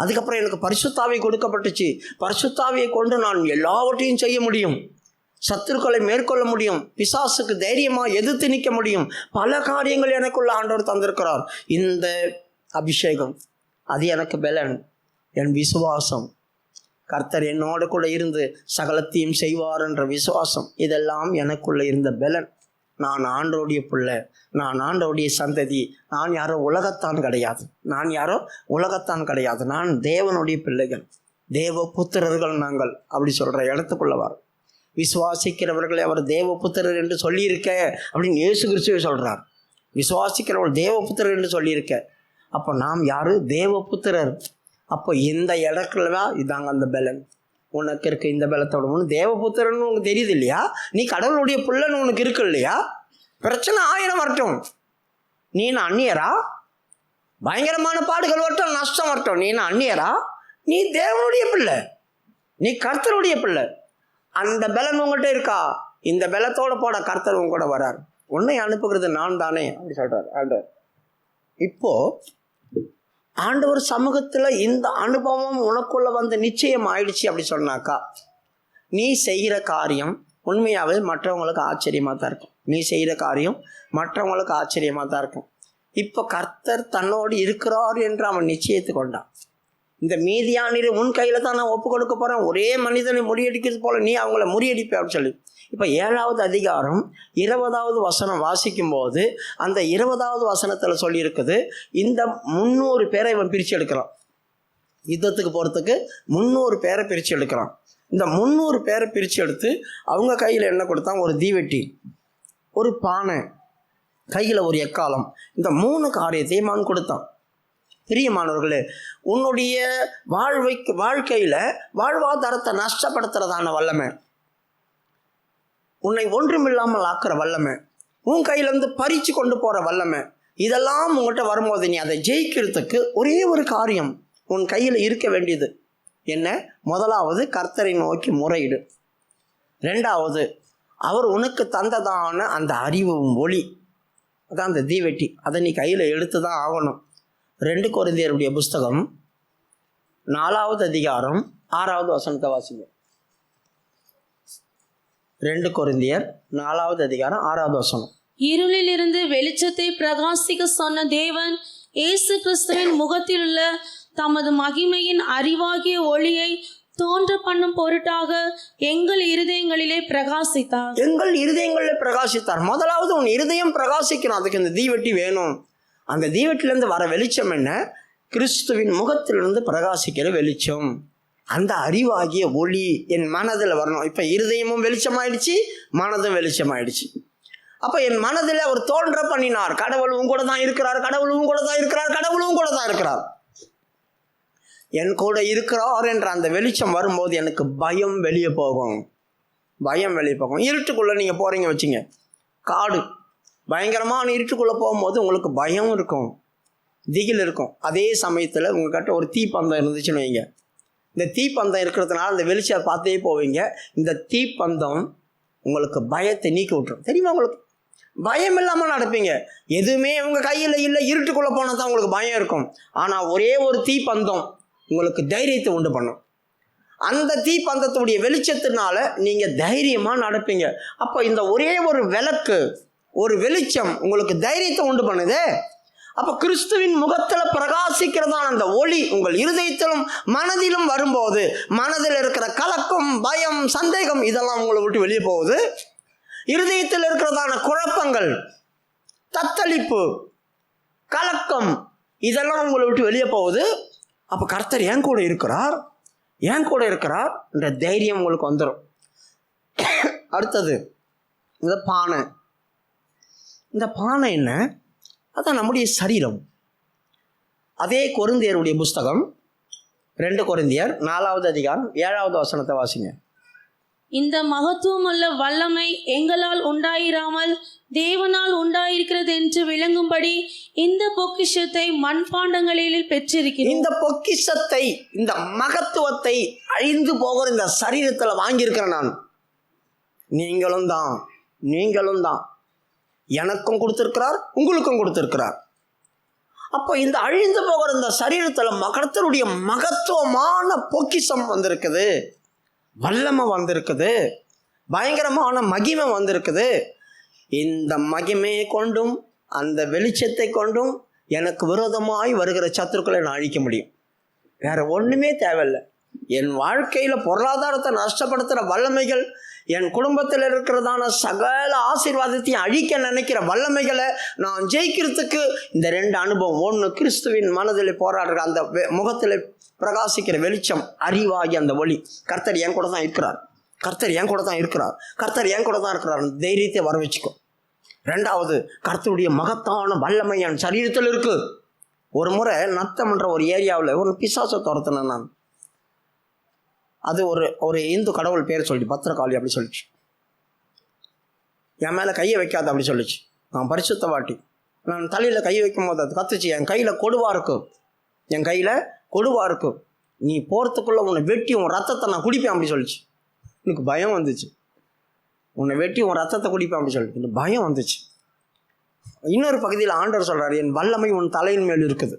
அதுக்கப்புறம் எனக்கு பரிசுத்தாவி கொடுக்கப்பட்டுச்சு. பரிசுத்தாவியை கொண்டு நான் எல்லாவற்றையும் செய்ய முடியும், சத்துருக்களை மேற்கொள்ள முடியும், பிசாசுக்கு தைரியமாக எதிர்த்து நிற்க முடியும். பல காரியங்கள் எனக்குள்ள ஆண்டவர் தந்திருக்கிறார். இந்த அபிஷேகம் அது எனக்கு பலன். என் விசுவாசம், கர்த்தர் என்னோட கூட இருந்து சகலத்தையும் செய்வார் என்ற விசுவாசம், இதெல்லாம் எனக்குள்ளே இருந்த பலன். நான் ஆண்டவருடைய பிள்ளை, நான் ஆண்டவருடைய சந்ததி. நான் யாரோ உலகத்தான் கிடையாது, நான் தேவனுடைய பிள்ளைகள், தேவ புத்திரர்கள் நாங்கள் அப்படி சொல்கிற இடத்துக்குள்ள வர. விசுவாசிக்கிறவர்களை அவர் தேவ புத்திரர் என்று சொல்லியிருக்க அப்படின்னு இயேசு கிறிஸ்துவே சொல்கிறார். விசுவாசிக்கிறவர்கள் தேவ புத்திரர் என்று சொல்லியிருக்க. அப்போ நாம் யார்? தேவ புத்திரர். அப்போ இந்த இடத்துல இதாங்க அந்த பலன். உனக்கு இருக்க இந்த பலத்தோட ஒன்று தேவபுத்திரன்னு உனக்கு தெரியுது இல்லையா? நீ கடவுளுடைய பிள்ளைன்னு உனக்கு இருக்கு இல்லையா? பிரச்சனை 1000 வரட்டும், நீ அந்நியரா? பயங்கரமான பாடுகள் வரட்டும், நஷ்டம் வரட்டும், நீ அந்நியரா? நீ தேவனுடைய பிள்ளை, நீ கர்த்தருடைய பிள்ளை. அந்த பலன் உங்கள்கிட்ட இருக்கா? இந்த பலத்தோட போட கர்த்தர் உங்க கூட வரார். உன்னை அனுப்புகிறது நான் தானே அப்படி சொல்றார் ஆண்டவர். இப்போ ஆண்டவர் சமூகத்தில் இந்த அனுபவம் உனக்குள்ள வந்து நிச்சயம் ஆயிடுச்சு அப்படி சொன்னாக்கா, நீ செய்கிற காரியம் உண்மையாகவே மற்றவங்களுக்கு ஆச்சரியமாக தான் இருக்கும். நீ செய்கிற காரியம் மற்றவங்களுக்கு ஆச்சரியமாக தான் இருக்கும். இப்போ கர்த்தர் தன்னோடு இருக்கிறார் என்று அவன் நிச்சயத்து கொண்டான். இந்த மீதியானீர் உன் கையில் தான் நான் ஒப்பு கொடுக்க போகிறேன், ஒரே மனிதனை முறியடிக்கிறது போல நீ அவங்கள முறியடிப்ப அப்படின்னு சொல்லி. இப்போ 7வது அதிகாரம் 20வது வசனம் வாசிக்கும்போது அந்த 20வது வசனத்தில் சொல்லியிருக்குது, இந்த 300 பேரை இவன் பிரித்து எடுக்கிறான். யுத்தத்துக்கு போகிறதுக்கு 300 பேரை பிரித்து எடுக்கிறான். இந்த 300 பேரை பிரித்து எடுத்து அவங்க கையில் என்ன கொடுத்தான்? ஒரு தீவெட்டி, ஒரு பானை, கையில் ஒரு எக்காலம், இந்த 3 காரியத்தையும் அவன் கொடுத்தான். பிரியமானவர்களே, உன்னுடைய வாழ்க்கையில் வாழ்வாதாரத்தை நஷ்டப்படுத்துறதான வல்லமை, உன்னை ஒன்றுமில்லாமல் ஆக்குற வல்லமை, உன் கையிலேருந்து பறித்து கொண்டு போகிற வல்லமை, இதெல்லாம் உங்கள்கிட்ட வரும்போது நீ அதை ஜெயிக்கிறதுக்கு ஒரே ஒரு காரியம் உன் கையில் இருக்க வேண்டியது என்ன? முதலாவது, கர்த்தரை நோக்கி முறையிடு. 2வது, அவர் உனக்கு தந்ததான அந்த அறிவும் ஒளி, அதான் அந்த தீவெட்டி, அதை நீ கையில் எடுத்து தான் ஆகணும். 2 கொரிந்தியருடைய புஸ்தகம் 4வது அதிகாரம் 6வது வசனத்தை வாசிங்க. 2 கொரிந்தியர் 4வது அதிகாரம் 6வது வசனம். இருளில் இருந்து வெளிச்சத்தை பிரகாசிக்க சொன்ன தேவன் இயேசு கிறிஸ்துவின் முகத்தில் உள்ள தமது மகிமையின் அறிவாகிய ஒளியை தோன்ற பண்ணும் பொருட்டாக எங்கள் இருதயங்களிலே பிரகாசித்தார். எங்கள் இருதயங்களிலே பிரகாசித்தார். முதலாவது உன் இருதயம் பிரகாசிக்கணும், அதுக்கு இந்த தீவெட்டி வேணும். அந்த தீவெட்டிலேருந்து வர வெளிச்சம் என்ன? கிறிஸ்துவின் முகத்திலிருந்து பிரகாசிக்கிற வெளிச்சம். அந்த அறிவாகிய ஒளி என் மனதில் வரணும். இப்போ இருதயமும் வெளிச்சமாயிடுச்சு, மனதும் வெளிச்சமாயிடுச்சு. அப்போ என் மனதில் அவர் தோன்ற பண்ணினார், கடவுளும் கூட தான் இருக்கிறார், கடவுளும் கூட தான் இருக்கிறார், கடவுளும் கூட தான் இருக்கிறார், என் கூட இருக்கிறார் என்ற அந்த வெளிச்சம் வரும்போது எனக்கு பயம் வெளியே போகும். இருட்டுக்குள்ளே நீங்கள் போகிறீங்க வச்சுங்க, காடு பயங்கரமான இருட்டுக்குள்ளே போகும்போது உங்களுக்கு பயம் இருக்கும், திகில் இருக்கும். அதே சமயத்தில் உங்கள்கிட்ட ஒரு தீப்பந்தம் இருந்துச்சுன்னு வைங்க, இந்த தீப்பந்தம் இருக்கிறதுனால அந்த வெளிச்சத்தை பார்த்தே போவீங்க. இந்த தீப்பந்தம் உங்களுக்கு பயத்தை நீக்கி விட்டுரும். தெரியுமா? உங்களுக்கு பயம் இல்லாமல் நடப்பீங்க. எதுவுமே உங்கள் கையில் இல்லை, இருட்டுக்குள்ளே போனால் தான் உங்களுக்கு பயம் இருக்கும். ஆனால் ஒரே ஒரு தீப்பந்தம் உங்களுக்கு தைரியத்தை உண்டு பண்ணும். அந்த தீப்பந்தத்துடைய வெளிச்சத்தினால நீங்கள் தைரியமாக நடப்பீங்க. அப்போ இந்த ஒரே ஒரு விளக்கு, ஒரு வெளிச்சம் உங்களுக்கு தைரியத்தை உண்டு பண்ணுதே. அப்போ கிறிஸ்துவின் முகத்தில் பிரகாசிக்கிறதான அந்த ஒளி உங்கள் இருதயத்திலும் மனதிலும் வரும்போது, மனதில் இருக்கிற கலக்கம், பயம், சந்தேகம் இதெல்லாம் உங்களை விட்டு வெளியே போகுது. இருதயத்தில் இருக்கிறதான குழப்பங்கள், தத்தளிப்பு, கலக்கம் இதெல்லாம் உங்களை விட்டு வெளியே போகுது. அப்போ கர்த்தர் என் கூட இருக்கிறார் என்ற தைரியம் உங்களுக்கு வந்துடும். அடுத்தது இந்த பானை. இந்த பானை என்ன? அதான் நம்முடைய சரீரம். அதே கொரிந்தியருடைய புஸ்தகம் 2 கொரிந்தியர் 4வது அதிகாரம் 7வது வசனத்தை வாசிங்க. இந்த மகத்துவமுள்ள வல்லமை எங்களால் உண்டாயிராமல் தேவனால் உண்டாயிருக்கிறது என்று விளங்கும்படி இந்த பொக்கிஷத்தை மண்பாண்டங்களில் பெற்றிருக்கிறோம். இந்த பொக்கிஷத்தை, இந்த மகத்துவத்தை அழிந்து போகிற இந்த சரீரத்தில் வாங்கியிருக்கிறேன் நான். நீங்களும் தான் எனக்கும் கொடுத்திருக்கிறார், உங்களுக்கும் கொடுத்திருக்கிறார். அப்போ இந்த அழிந்து போகிற இந்த சரீரத்தில் கர்த்தருடைய மகத்துவமான பொக்கிஷம் வந்திருக்குது, வல்லமை வந்திருக்குது, பயங்கரமான மகிமை வந்திருக்குது. இந்த மகிமையை கொண்டும் அந்த வெளிச்சத்தை கொண்டும் எனக்கு விரோதமாய் வருகிற சத்துருக்களை நான் அழிக்க முடியும். வேற ஒன்றுமே தேவையில்லை. என் வாழ்க்கையில் பொருளாதாரத்தை நஷ்டப்படுத்துகிற வல்லமைகள், என் குடும்பத்தில் இருக்கிறதான சகல ஆசீர்வாதத்தையும் அழிக்க நினைக்கிற வல்லமைகளை நான் ஜெயிக்கிறதுக்கு இந்த 2 அனுபவம். ஒன்று, கிறிஸ்துவின் மனதில் போராடுற அந்த முகத்தில் பிரகாசிக்கிற வெளிச்சம், அறிவாகி அந்த ஒளி. கர்த்தர் என் கூட தான் இருக்கிறார், அந்த தைரியத்தை வர வச்சுக்கோ. 2வது, கர்த்தருடைய மகத்தான வல்லமை என் சரீரத்தில் இருக்கு. ஒரு முறை நத்தம்ன்ற ஒரு ஏரியாவில் ஒரு பிசாசை துரத்தினேன் நான். அது ஒரு இந்து கடவுள் பேர் சொல்லிச்சு, பத்திரகாளி அப்படி சொல்லிச்சு. என் மேலே கையை வைக்காது அப்படி சொல்லிச்சு. நான் பரிசுத்தவாட்டி. நான் தலையில் கை வைக்கும் போது அது கத்துச்சு, என் கையில் கொடுவா இருக்கும், நீ போகிறதுக்குள்ளே உன்னை வெட்டி உன் ரத்தத்தை நான் குடிப்பேன் அப்படி சொல்லிச்சு. எனக்கு பயம் வந்துச்சு. உன்னை வெட்டி உன் ரத்தத்தை குடிப்பேன் அப்படி சொல்லிட்டு எனக்கு பயம் வந்துச்சு. இன்னொரு பகுதியில் ஆண்டவர் சொல்கிறார், என் வல்லமை உன் தலையின் மேல் இருக்குது,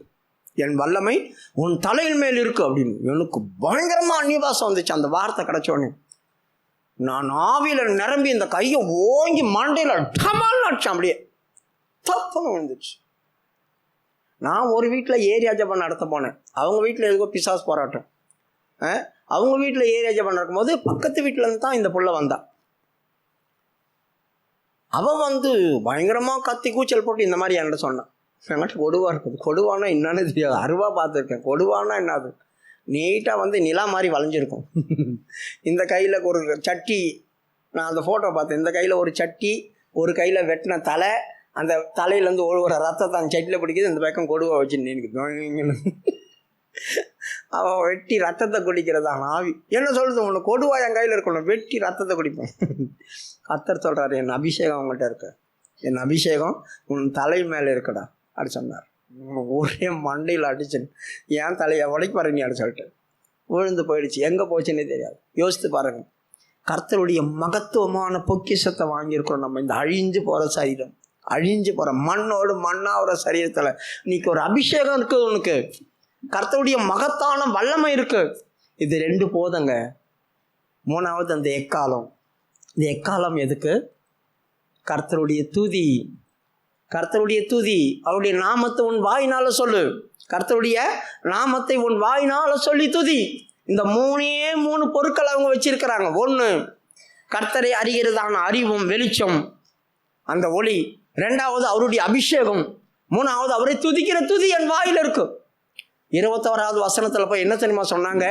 அப்படின்னு. எனக்கு பயங்கரமாக அந்நியவாசம் வந்துச்சு. அந்த வார்த்தை கிடைச்சோடனே நான் ஆவியில் நிரம்பி இந்த கையை ஓங்கி மண்டையில் டமால் அடிச்சேன். அப்படியே தப்புன்னு வந்துச்சு. நான் ஒரு வீட்டில் ஏரியா ஜபம் நடத்த போனேன். அவங்க வீட்டில் எதுக்கோ பிசாஸ் போராட்டம். அவங்க வீட்டில் ஏரியா ஜபம் நடக்கும்போது பக்கத்து வீட்டிலேருந்து தான் இந்த புள்ள வந்தா. அவன் பயங்கரமாக கத்தி கூச்சல் போட்டு இந்த மாதிரி என்கிட்ட சொன்னான். என்கிட்ட கொடுவா இருக்குது. கொடுவானா என்னன்னு தெரியாது, அருவா பார்த்துருக்கேன். கொடுவானா என்னது, நீட்டாக நிலா மாதிரி வளைஞ்சிருக்கும். இந்த கையில் ஒரு சட்டி, நான் அந்த ஃபோட்டோ பார்த்தேன். இந்த கையில் ஒரு சட்டி, ஒரு கையில் வெட்டின தலை, அந்த தலையிலேருந்து ஒரு ரத்தத்தை அந்த சட்டியில் பிடிக்குது, இந்த பக்கம் கொடுவா வச்சு எனக்கு அவன் வெட்டி ரத்தத்தை குடிக்கிறதான் ஆவி. என்ன சொல்லுது, உன்னை கொடுவா என் கையில் இருக்கணும், வெட்டி ரத்தத்தை குடிப்பேன். கர்த்தர் சொல்கிறார், என் அபிஷேகம் அவங்கள்ட்ட இருக்கு, என் அபிஷேகம் உன் தலை மேலே இருக்குடா அப்படி சொன்னார். ஒரே மண்டையில் அடிச்சுன்னு ஏன் தலையை உடைக்கு பாருங்க அப்படி சொல்லிட்டு விழுந்து போயிடுச்சு. எங்கே போச்சுன்னே தெரியாது. யோசித்து பாருங்கள், கர்த்தருடைய மகத்துவமான பொக்கிஷத்தை வாங்கியிருக்கிறோம் நம்ம. இந்த அழிஞ்சு போகிற சரீரம், அழிஞ்சு போகிற மண்ணோடு மண்ணாகிற சரீரத்தில் இன்னைக்கு ஒரு அபிஷேகம் இருக்குது உனக்கு, கர்த்தருடைய மகத்தான வல்லமை இருக்குது. இது 2 போதங்க. 3வது அந்த எக்காலம். இந்த எக்காலம் எதுக்கு? கர்த்தருடைய துதி, கர்த்தருடைய துதி. அவருடைய நாமத்தை உன் வாயினால சொல்லு, கர்த்தருடைய நாமத்தை உன் வாயினால சொல்லி துதி. இந்த 3 பொருட்கள் அவங்க வச்சிருக்கிறாங்க. 1 கர்த்தரை அறிகிறதான அறிவும் வெளிச்சம், அந்த ஒளி. 2வது அவருடைய அபிஷேகம். 3வது அவரை துதிக்கிற துதி என் வாயில் இருக்கு. 21வது வசனத்தில் போய் என்ன தெரியுமா சொன்னாங்க?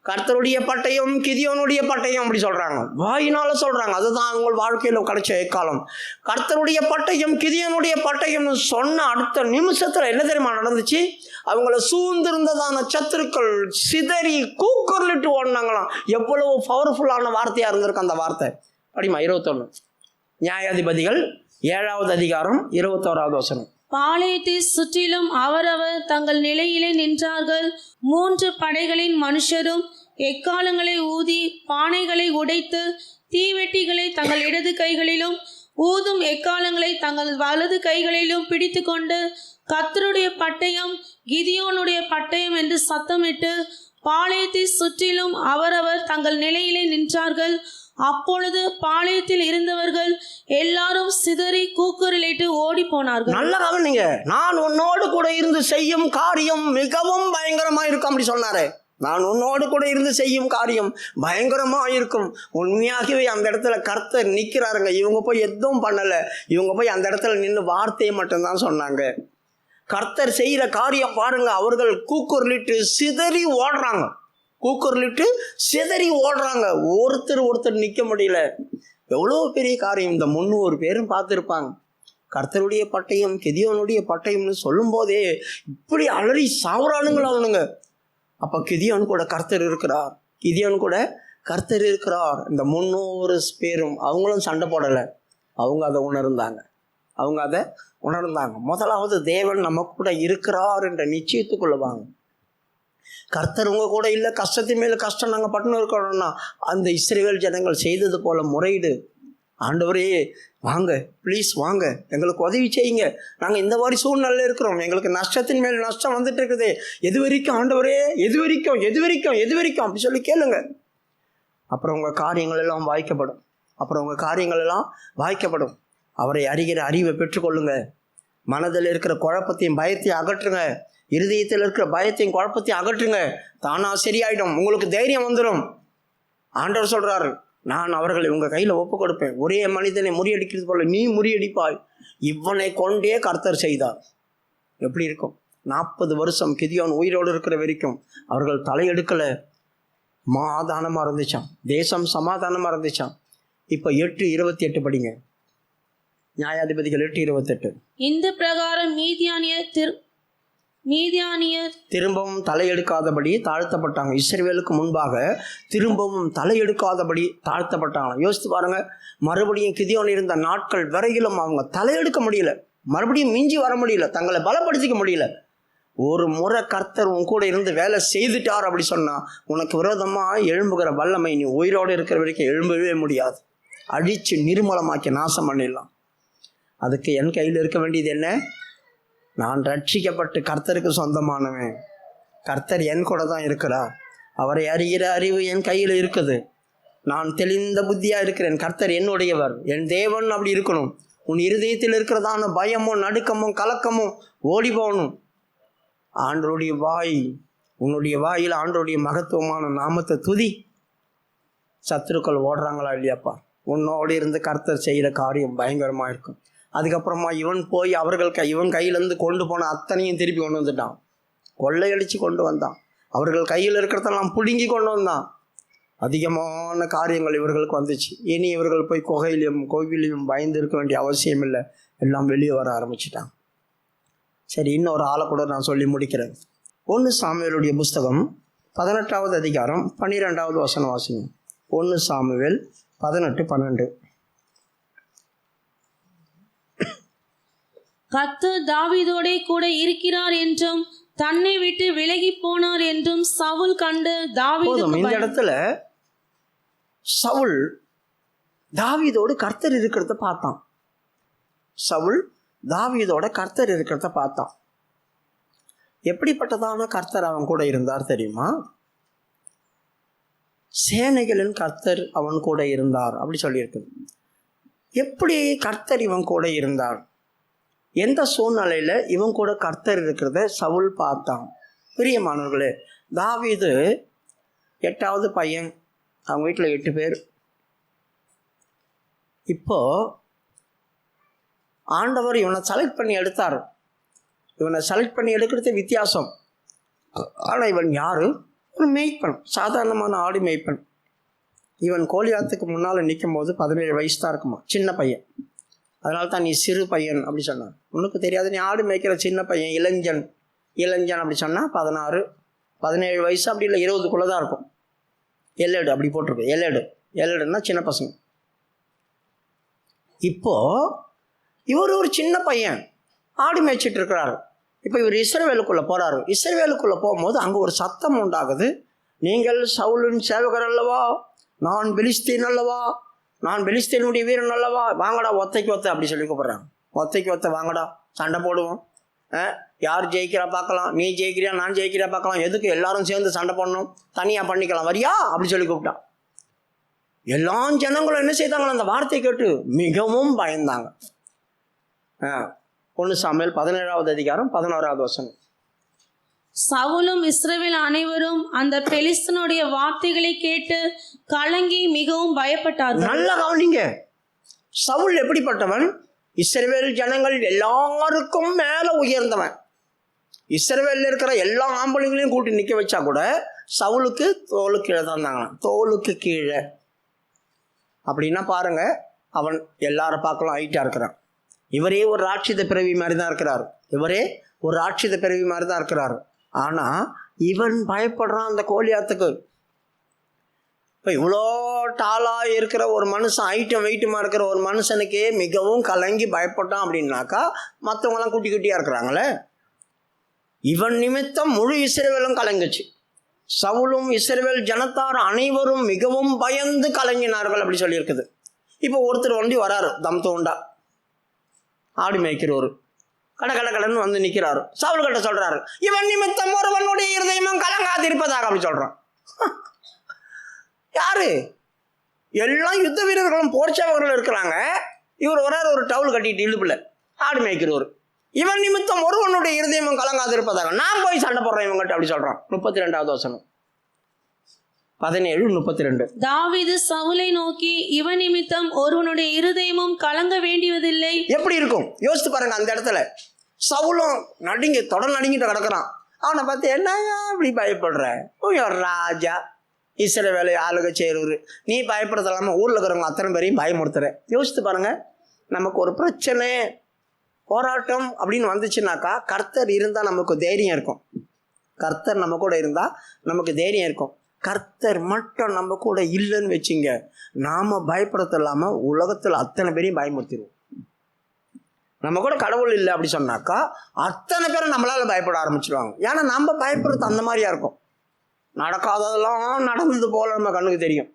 கர்த்தருடைய பட்டயம் கிதியோனுடைய பட்டயம் அப்படி சொல்கிறாங்க, வாயினால சொல்கிறாங்க. அதுதான் அவங்க வாழ்க்கையில் கிடைச்ச எக்காலம். கர்த்தருடைய பட்டயம் கிதியோனுடைய பட்டயம்னு சொன்ன அடுத்த நிமிஷத்தில் என்ன தெரியுமா நடந்துச்சு? அவங்கள சூழ்ந்திருந்ததான சத்துருக்கள் சிதறி கூக்குரலிட்டு ஓடினாங்களாம். எவ்வளவு பவர்ஃபுல்லான வார்த்தையாக இருந்திருக்கு அந்த வார்த்தை. அப்படிமா 21 நியாயாதிபதிகள் 7வது அதிகாரம் 21வது வசனம். பாளையத்தை சுற்றிலும் அவரவர் தங்கள் நிலையிலே நின்றார்கள். 3 படைகளின் மனுஷரும் எக்காலங்களை ஊதி பானைகளை உடைத்து தீவெட்டிகளை தங்கள் இடது கைகளிலும் ஊதும் எக்காலங்களை தங்கள் வலது கைகளிலும் பிடித்து கொண்டு கர்த்தருடைய பட்டயம் கிதியோனுடைய பட்டயம் என்று சத்தமிட்டு பாளையத்தை சுற்றிலும் அவரவர் தங்கள் நிலையிலே நின்றார்கள். அப்பொழுது பாளையத்தில் இருந்தவர்கள் எல்லாரும் சிதறி கூக்குரலிட்டு ஓடி போனார்கள். நல்லா கவனிங்க, நான் உன்னோடு கூட இருந்து செய்யும் காரியம் மிகவும் பயங்கரமா இருக்கும் அப்படி சொன்னாரு. நான் உன்னோடு கூட இருந்து செய்யும் காரியம் பயங்கரமா இருக்கும். உண்மையாகவே அந்த இடத்துல கர்த்தர் நிற்கிறாருங்க. இவங்க போய் எதுவும் பண்ணல, இவங்க போய் அந்த இடத்துல நின்று வார்த்தையை மட்டும்தான் சொன்னாங்க. கர்த்தர் செய்கிற காரியம் பாருங்க. அவர்கள் கூக்குரலிட்டு சிதறி ஓடுறாங்க, கூக்குரலிட்டு சிதறி ஓடுறாங்க. ஒருத்தர் நிற்க முடியல. எவ்வளோ பெரிய காரியம். இந்த 300 பேரும் பார்த்துருப்பாங்க. கர்த்தருடைய பட்டயம் கிதியோனுடைய பட்டயம்னு சொல்லும் போதே இப்படி அலறி சாவரானுங்களா அவனுங்க. அப்போ கிதியோன் கூட கர்த்தர் இருக்கிறார், கிதியோன் கூட கர்த்தர் இருக்கிறார். இந்த 300 பேரும் அவங்களும் சண்டை போடலை, அவங்க அதை உணர்ந்தாங்க. முதலாவது தேவன் நம்ம கூட இருக்கிறார் என்ற நிச்சயத்துக்குள்ளவாங்க. கர்த்தர் உங்க கூட இல்லை, கஷ்டத்தின் மேலே கஷ்டம் நாங்கள் பட்டுன்னு இருக்கணும்னா அந்த இஸ்ரவேல் ஜனங்கள் செய்தது போல முறையீடு. ஆண்டவரே வாங்க, ப்ளீஸ் வாங்க, எங்களுக்கு உதவி செய்யுங்க, நாங்கள் இந்த மாதிரி சூழ்நிலையில் இருக்கிறோம், எங்களுக்கு நஷ்டத்தின் மேல் நஷ்டம் வந்துட்டு இருக்குது, எது வரைக்கும் ஆண்டவரே, எது வரைக்கும் அப்படி சொல்லி கேளுங்க. அப்புறம் உங்கள் காரியங்கள் எல்லாம் வாய்க்கப்படும். அவரை அறிகிற அறிவை பெற்றுக்கொள்ளுங்க. மனதில் இருக்கிற குழப்பத்தையும் பயத்தையும் அகற்றுங்க. இருதயத்தில் இருக்கிற பயத்தையும் குழப்பத்தையும் அகற்றுங்க. தானா சரியாயிடும், உங்களுக்கு தைரியம் வந்துடும். ஆண்டவர் சொல்றாரு, நான் அவர்களை உங்கள் கையில் ஒப்பு கொடுப்பேன். ஒரே மனிதனை முறியடிக்கிறது போல நீ முறியடிப்பாய். இவனை கொண்டே கர்த்தர் செய்தார். எப்படி இருக்கும்? 40 வருஷம் கிதியோன் உயிரோடு இருக்கிற வரைக்கும் அவர்கள் தலையெடுக்கலை. சமாதானமாக இருந்துச்சான், தேசம் சமாதானமாக இருந்துச்சான். இப்போ 8:28 படிங்க. நியாயாதிபதிகள் 8:28. இந்த பிரகாரம் மீதியானியர் திரும்பவும் தலையெடுக்காதபடி தாழ்த்தப்பட்டாங்க. இஸ்ரவேலுக்கு முன்பாக திரும்பவும் தலையெடுக்காதபடி தாழ்த்தப்பட்டாங்க. யோசித்து பாருங்க, மறுபடியும் கிதியோன் இருந்த நாட்கள் வரையிலும் அவங்க தலையெடுக்க முடியல, மறுபடியும் மிஞ்சி வர முடியல, தங்களை பலப்படுத்திக்க முடியல. ஒரு முறை கர்த்தர் உன் கூட இருந்து வேலை செய்துட்டார் அப்படி சொன்னா உனக்கு விரோதமாக எழும்புகிற வல்லமை நீ உயிரோடு இருக்கிற வரைக்கும் எழும்பவே முடியாது. அழிச்சு நிர்மூலமாக்கி நாசம் பண்ணிடலாம். அதுக்கு என் கையில் இருக்க வேண்டியது என்ன? நான் ரட்சிக்கப்பட்டு கர்த்தருக்கு சொந்தமானவன். கர்த்தர் என் கூட தான் இருக்கிறார். அவரை அறிகிற அறிவு என் கையில் இருக்குது. நான் தெளிந்த புத்தியாக இருக்கிறேன். கர்த்தர் என்னுடையவர், என் தேவன் அப்படி இருக்கணும். உன் இருதயத்தில் இருக்கிறதான பயமும் நடுக்கமும் கலக்கமும் ஓடி போகணும். ஆண்டருடைய உன்னுடைய வாயில் ஆண்டருடைய மகத்துவமான நாமத்தை துதி. சத்துருக்கள் ஓடுறாங்களா இல்லையாப்பா? உன்னோடு இருந்து கர்த்தர் செய்கிற காரியம் பயங்கரமாக இருக்கும். அதுக்கப்புறமா இவன் போய் இவன் கையிலேருந்து கொண்டு போன அத்தனையும் திருப்பி கொண்டு வந்துட்டான். கொள்ளையடிச்சு கொண்டு வந்தான். அவர்கள் கையில் இருக்கிறதெல்லாம் பிடுங்கி கொண்டு வந்தான். அதிகமான காரியங்கள் இவர்களுக்கு வந்துச்சு. இனி இவர்கள் போய் கோவிலையும் பயந்து இருக்க வேண்டிய அவசியம் இல்லை. எல்லாம் வெளியே வர ஆரம்பிச்சிட்டாங்க. சரி, இன்னொரு ஆளை கூட நான் சொல்லி முடிக்கிறேன். 1 சாமுவேலுடைய புஸ்தகம் 18வது அதிகாரம் 12வது வசனம் வாசிங்க. 1 சாமுவேல் 18:12. கர்த்தர் தாவீதோடே கூட இருக்கிறார் என்றும் தன்னை விட்டு விலகி போனார் என்றும் சவுல் கண்டு தாவீதுக்கு இந்த இடத்துல சவுல் தாவீதோடு கர்த்தர் இருக்கிறத பார்த்தான். சவுல் தாவீதோட கர்த்தர் இருக்கிறத பார்த்தான். எப்படிப்பட்டதான கர்த்தர் அவன் கூட இருந்தார் தெரியுமா? சேனைகளின் கர்த்தர் அவன் கூட இருந்தார் அப்படி சொல்லியிருக்கு. எப்படி கர்த்தர் இவன் கூட இருந்தார்? எந்த சூழ்நிலையில் இவன் கூட கர்த்தர் இருக்கிறத சவுல் பார்த்தான். பிரியமானவர்களே, தாவீது 8வது பையன், அவங்க வீட்டில் 8 பேர். இப்போ ஆண்டவர் இவனை செலக்ட் பண்ணி எடுத்தார். இவனை செலக்ட் பண்ணி எடுக்கிறது வித்தியாசம். ஆனால் இவன் யார்? ஒரு மேய்ப்பன், சாதாரணமான ஆடு மேய்ப்பன். இவன் கோலியாத்துக்கு முன்னால் நிற்கும் போது 17 வயசு தான் இருக்குமா, சின்ன பையன். அதனால தான் நீ சிறு பையன் அப்படி சொன்னான். உனக்கு தெரியாது, நீ ஆடு மேய்க்கிற சின்ன பையன், இளைஞன் அப்படி சொன்னால் 16 17 வயசு அப்படி இல்லை, 20க்குள்ளே தான் இருக்கும். எல்லேடு அப்படி போட்டிருக்கு. எல்லேடுன்னா சின்ன பசங்க. இப்போது இவர் ஒரு சின்ன பையன் ஆடு மேய்ச்சிட்டு இருக்கிறாரு. இப்போ இவர் இஸ்ரவேலுக்குள்ளே போகிறாரு. இஸ்ரவேலுக்குள்ளே போகும்போது அங்கே ஒரு சத்தம் உண்டாகுது. நீங்கள் சவுலின் சேவகர் அல்லவா, நான் பெலிஸ்தீன் அல்லவா, நான் பெலிஸ்தீனுடைய வீரன் அல்லவா, வாங்கடா ஒத்தைக்கு ஒத்த அப்படி சொல்லி கூப்பிட்றாங்க. ஒத்தைக்கு ஒத்த வாங்கடா, சண்டை போடுவோம், யார் ஜெயிக்கிறா பார்க்கலாம், நீ ஜெயிக்கிறியா நான் ஜெயிக்கிறியா பார்க்கலாம், எதுக்கு எல்லாரும் சேர்ந்து சண்டை பண்ணணும், தனியாக பண்ணிக்கலாம், வரியா அப்படி சொல்லி கூப்பிட்டான். எல்லா ஜனங்களும் என்ன செய்தாங்களோ அந்த வார்த்தையை கேட்டு மிகவும் பயந்தாங்க. 1 சாமுவேல் 17வது அதிகாரம் 11வது வசனம். சவுலும் இஸ்ரவேல் அனைவரும் அந்த பெலிஸ்தனுடைய வார்த்தைகளை கேட்டு கலங்கி மிகவும் பயப்பட்டார்கள். நல்லா கவனிங்க, சவுல் எப்படிப்பட்டவன்? இஸ்ரவேல் ஜனங்கள் எல்லாருக்கும் மேல உயர்ந்தவன். இஸ்ரவேலில் இருக்கிற எல்லா ஆம்பளைங்களையும் கூட்டி நிற்க வச்சா கூட சவுலுக்கு தோலுக்கு கீழே தான் இருந்தாங்களாம். தோலுக்கு கீழே அப்படின்னா பாருங்க, அவன் எல்லாரும் பார்க்கலாம் ஹைட்டாக இருக்கிறான். இவரே ஒரு ராட்சித பிறவி மாதிரி தான் இருக்கிறார். ஆனால் இவன் பயப்படுறான் அந்த கோலியாத்துக்கு. இப்போ இவ்வளோ டாலாக இருக்கிற ஒரு மனுஷன், வெயிட்டுமா இருக்கிற ஒரு மனுஷனுக்கே மிகவும் கலங்கி பயப்பட்டான் அப்படின்னாக்கா மற்றவங்களாம் குட்டி குட்டியாக இருக்கிறாங்களே. இவன் நிமித்தம் முழு இஸ்ரவேலும் கலங்குச்சு. சவுலும் இஸ்ரவேல் ஜனத்தார் அனைவரும் மிகவும் பயந்து கலங்கினார்கள் அப்படி சொல்லியிருக்குது. இப்போ ஒருத்தர் வண்டி வராரு, தம் தோண்டா ஆடு மேய்க்கிறவர், கடன்னு வந்து நிற்கிறாரு. சவுல் கிட்ட சொல்றாரு, இவன் நிமித்தம் ஒருவனுடைய இருதயமும் கலங்காதிருப்பதாக அப்படி சொல்றான். யாரு? எல்லாம் யுத்த வீரர்களும் போர்ச்சவர்களும் இருக்கிறாங்க. இவர் வராரு ஒரு டவுல் கட்டிட்டு இழுப்புல, ஆடு மேய்க்கிறவர். இவன் நிமித்தம் ஒருவனுடைய இருதயமும் கலங்காதிருப்பதாக, நான் போய் சண்டை போடுறேன் இவங்ககிட்ட அப்படி சொல்றான். 32வது வசனம் 17:32. தாவீது சவுலை நோக்கி, இவன் நிமித்தம் ஒருவனுடைய இருதயமும் கலங்க வேண்டியதில்லை. எப்படி இருக்கும் யோசித்து பாருங்க. அந்த இடத்துல சவுலும் தொடர் நடுங்கிட்டு கிடக்குறான். அவனை பார்த்து என்ன இப்படி பயப்படுற, ராஜா இஸ்ரவேலை ஆளுக செய்கிறவர், நீ பயப்படுறது இல்லாமல் ஊரில் இருக்கிறவங்க அத்தனை பேரையும் பயமுறுத்துற. யோசித்து பாருங்க, நமக்கு ஒரு பிரச்சனை போராட்டம் அப்படின்னு வந்துச்சுனாக்கா கர்த்தர் இருந்தால் நமக்கு தைரியம் இருக்கும். கர்த்தர் நம்ம கூட இருந்தால் நமக்கு தைரியம் இருக்கும். கர்த்தர் மட்டும் நம்ம கூட இல்லைன்னு வச்சுங்க, நாம் பயப்படுறது இல்லாமல் உலகத்தில் அத்தனை பேரையும் பயமுறுத்திடுவோம். நம்ம கூட கடவுள் இல்லை அப்படி சொன்னாக்கா அத்தனை பேரும் நம்மளால் பயப்பட ஆரம்பிச்சிடுவாங்க. ஏன்னா நம்ம பயப்படுறது அந்த மாதிரியா இருக்கும். நடக்காததெல்லாம் நடந்தது போல் நம்ம கண்ணுக்கு தெரியும்,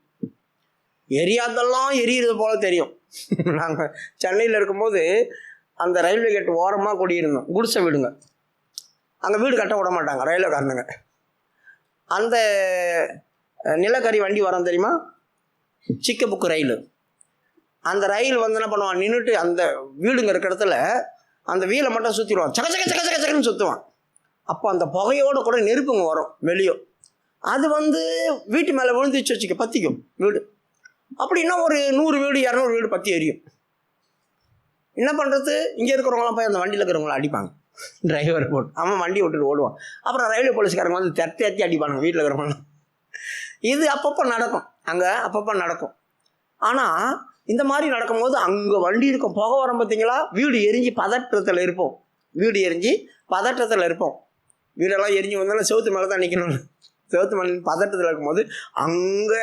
எரியாதெல்லாம் எரியிறது போல தெரியும். நாங்கள் சென்னையில் இருக்கும்போது அந்த ரயில்வே கேட் ஓரமாக குடியிருந்தோம். குடிசை வீடுங்க, அங்கே வீடு கட்ட விட மாட்டாங்க ரயில்வேக்காரனுங்க. அந்த நிலக்கரி வண்டி வரோம் தெரியுமா, சிக்க புக்கு ரயில். அந்த ரயில் வந்து என்ன பண்ணுவான், நின்றுட்டு அந்த வீடுங்க இருக்கிற இடத்துல அந்த வீலை மட்டும் சுற்றிடுவான், சக்கன்னு சுற்றுவான். அப்போ அந்த புகையோடு கூட நெருப்புங்க வரும் வெளியோ, அது வந்து வீட்டு மேலே விழுந்துச்சு வச்சுக்க பற்றிக்கும் வீடு. அப்படின்னா ஒரு 100 வீடு 200 வீடு பற்றி எரியும். என்ன பண்ணுறது, இங்கே இருக்கிறவங்களாம் போய் அந்த வண்டியில் இருக்கிறவங்கள அடிப்பாங்க, டிரைவர் போட்டு அவன் வண்டி விட்டுட்டு ஓடுவான். அப்புறம் ரயில்வே போலீஸ்காரங்க வந்து தட்டி அடிப்பானுங்க வீட்டில் இருக்கிறவங்க. இது அப்பப்போ நடக்கும், அங்கே அப்பப்போ நடக்கும். ஆனால் இந்த மாதிரி நடக்கும்போது அங்கே வண்டி இருக்கும், புகை வரும் பார்த்தீங்களா, வீடு எரிஞ்சு பதற்றத்தில் இருப்போம். வீடு எரிஞ்சு பதற்றத்தில் இருப்போம். வீடெல்லாம் எரிஞ்சு வந்தாலும் செவுத்து மேலே தான் நிற்கணும். செவுத்து மேலே பதற்றத்தில் இருக்கும்போது அங்கே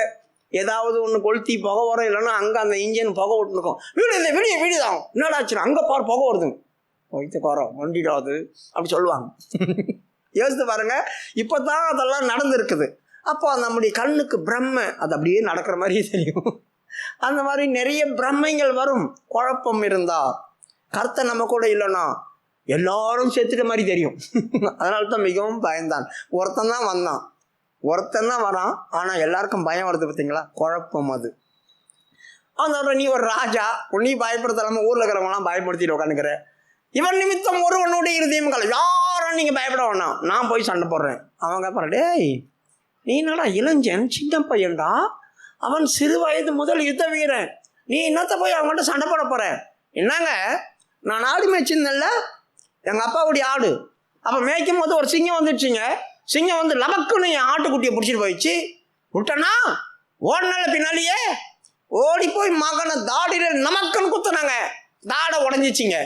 ஏதாவது ஒன்று கொளுத்தி புகை வரும், இல்லைன்னா அங்கே அந்த இன்ஜின் புகை விட்டுருக்கும். வீடு இல்லை, வீடு தான், என்னடாச்சுன்னா அங்கே பார் புகை வருதுங்க, வைத்துக்காரம் வண்டிடாது அப்படி சொல்லுவாங்க. யோசித்து பாருங்க, இப்போ தான் அதெல்லாம் நடந்துருக்குது. அப்போ நம்முடைய கண்ணுக்கு பிரம்மை அது அப்படியே நடக்கிற மாதிரியே தெரியும். அந்த மாதிரி நிறைய பிரம்மைகள் வரும். குழப்பம் இருந்தா, கர்த்தர் நம்ம கூட இல்லைன்னா எல்லாரும் செத்துட்ட மாதிரி தெரியும். அதனால தான் மிகவும் பயந்தான். ஒருத்தன் தான் வரான், ஆனால் எல்லாருக்கும் பயம் வருது பார்த்தீங்களா, குழப்பம் அது. அதோட நீ ஒரு ராஜா, நீ பயப்படுத்தலாமல் ஊரில் இருக்கிறவங்களாம் பயப்படுத்திட்டு உட்காந்துக்கிற. இவன் நிமித்தம் ஒருவனுடைய இருதயங்கள் யாரும் நீங்கள் பயப்பட வேணாம், நான் போய் சண்டை போடுறேன். அவங்க கேட்பாரு, டேய் நீ என்னடா இளைஞன், சின்ன பையன்டா, அவன் சிறு வயது முதல் யுத்த வீரன், நீ என்னத்த போய் அவங்கள்ட்ட சண்டை போட போற? என்னங்க, நான் ஆடு மேய்ச்சிருந்தேன்ல, எங்கள் அப்பாவுடைய ஆடு. அப்போ மேய்க்கும் போது ஒரு சிங்கம் வந்துடுச்சுங்க. சிங்கம் வந்து லபக்குன்னு என் ஆட்டுக்குட்டியை பிடிச்சிட்டு போயிடுச்சு. விட்டனா ஓடினால பின்னாலேயே ஓடி போய் மகனை தாடியில் நமக்குன்னு குத்துனாங்க. தாடை உடஞ்சிச்சிங்க.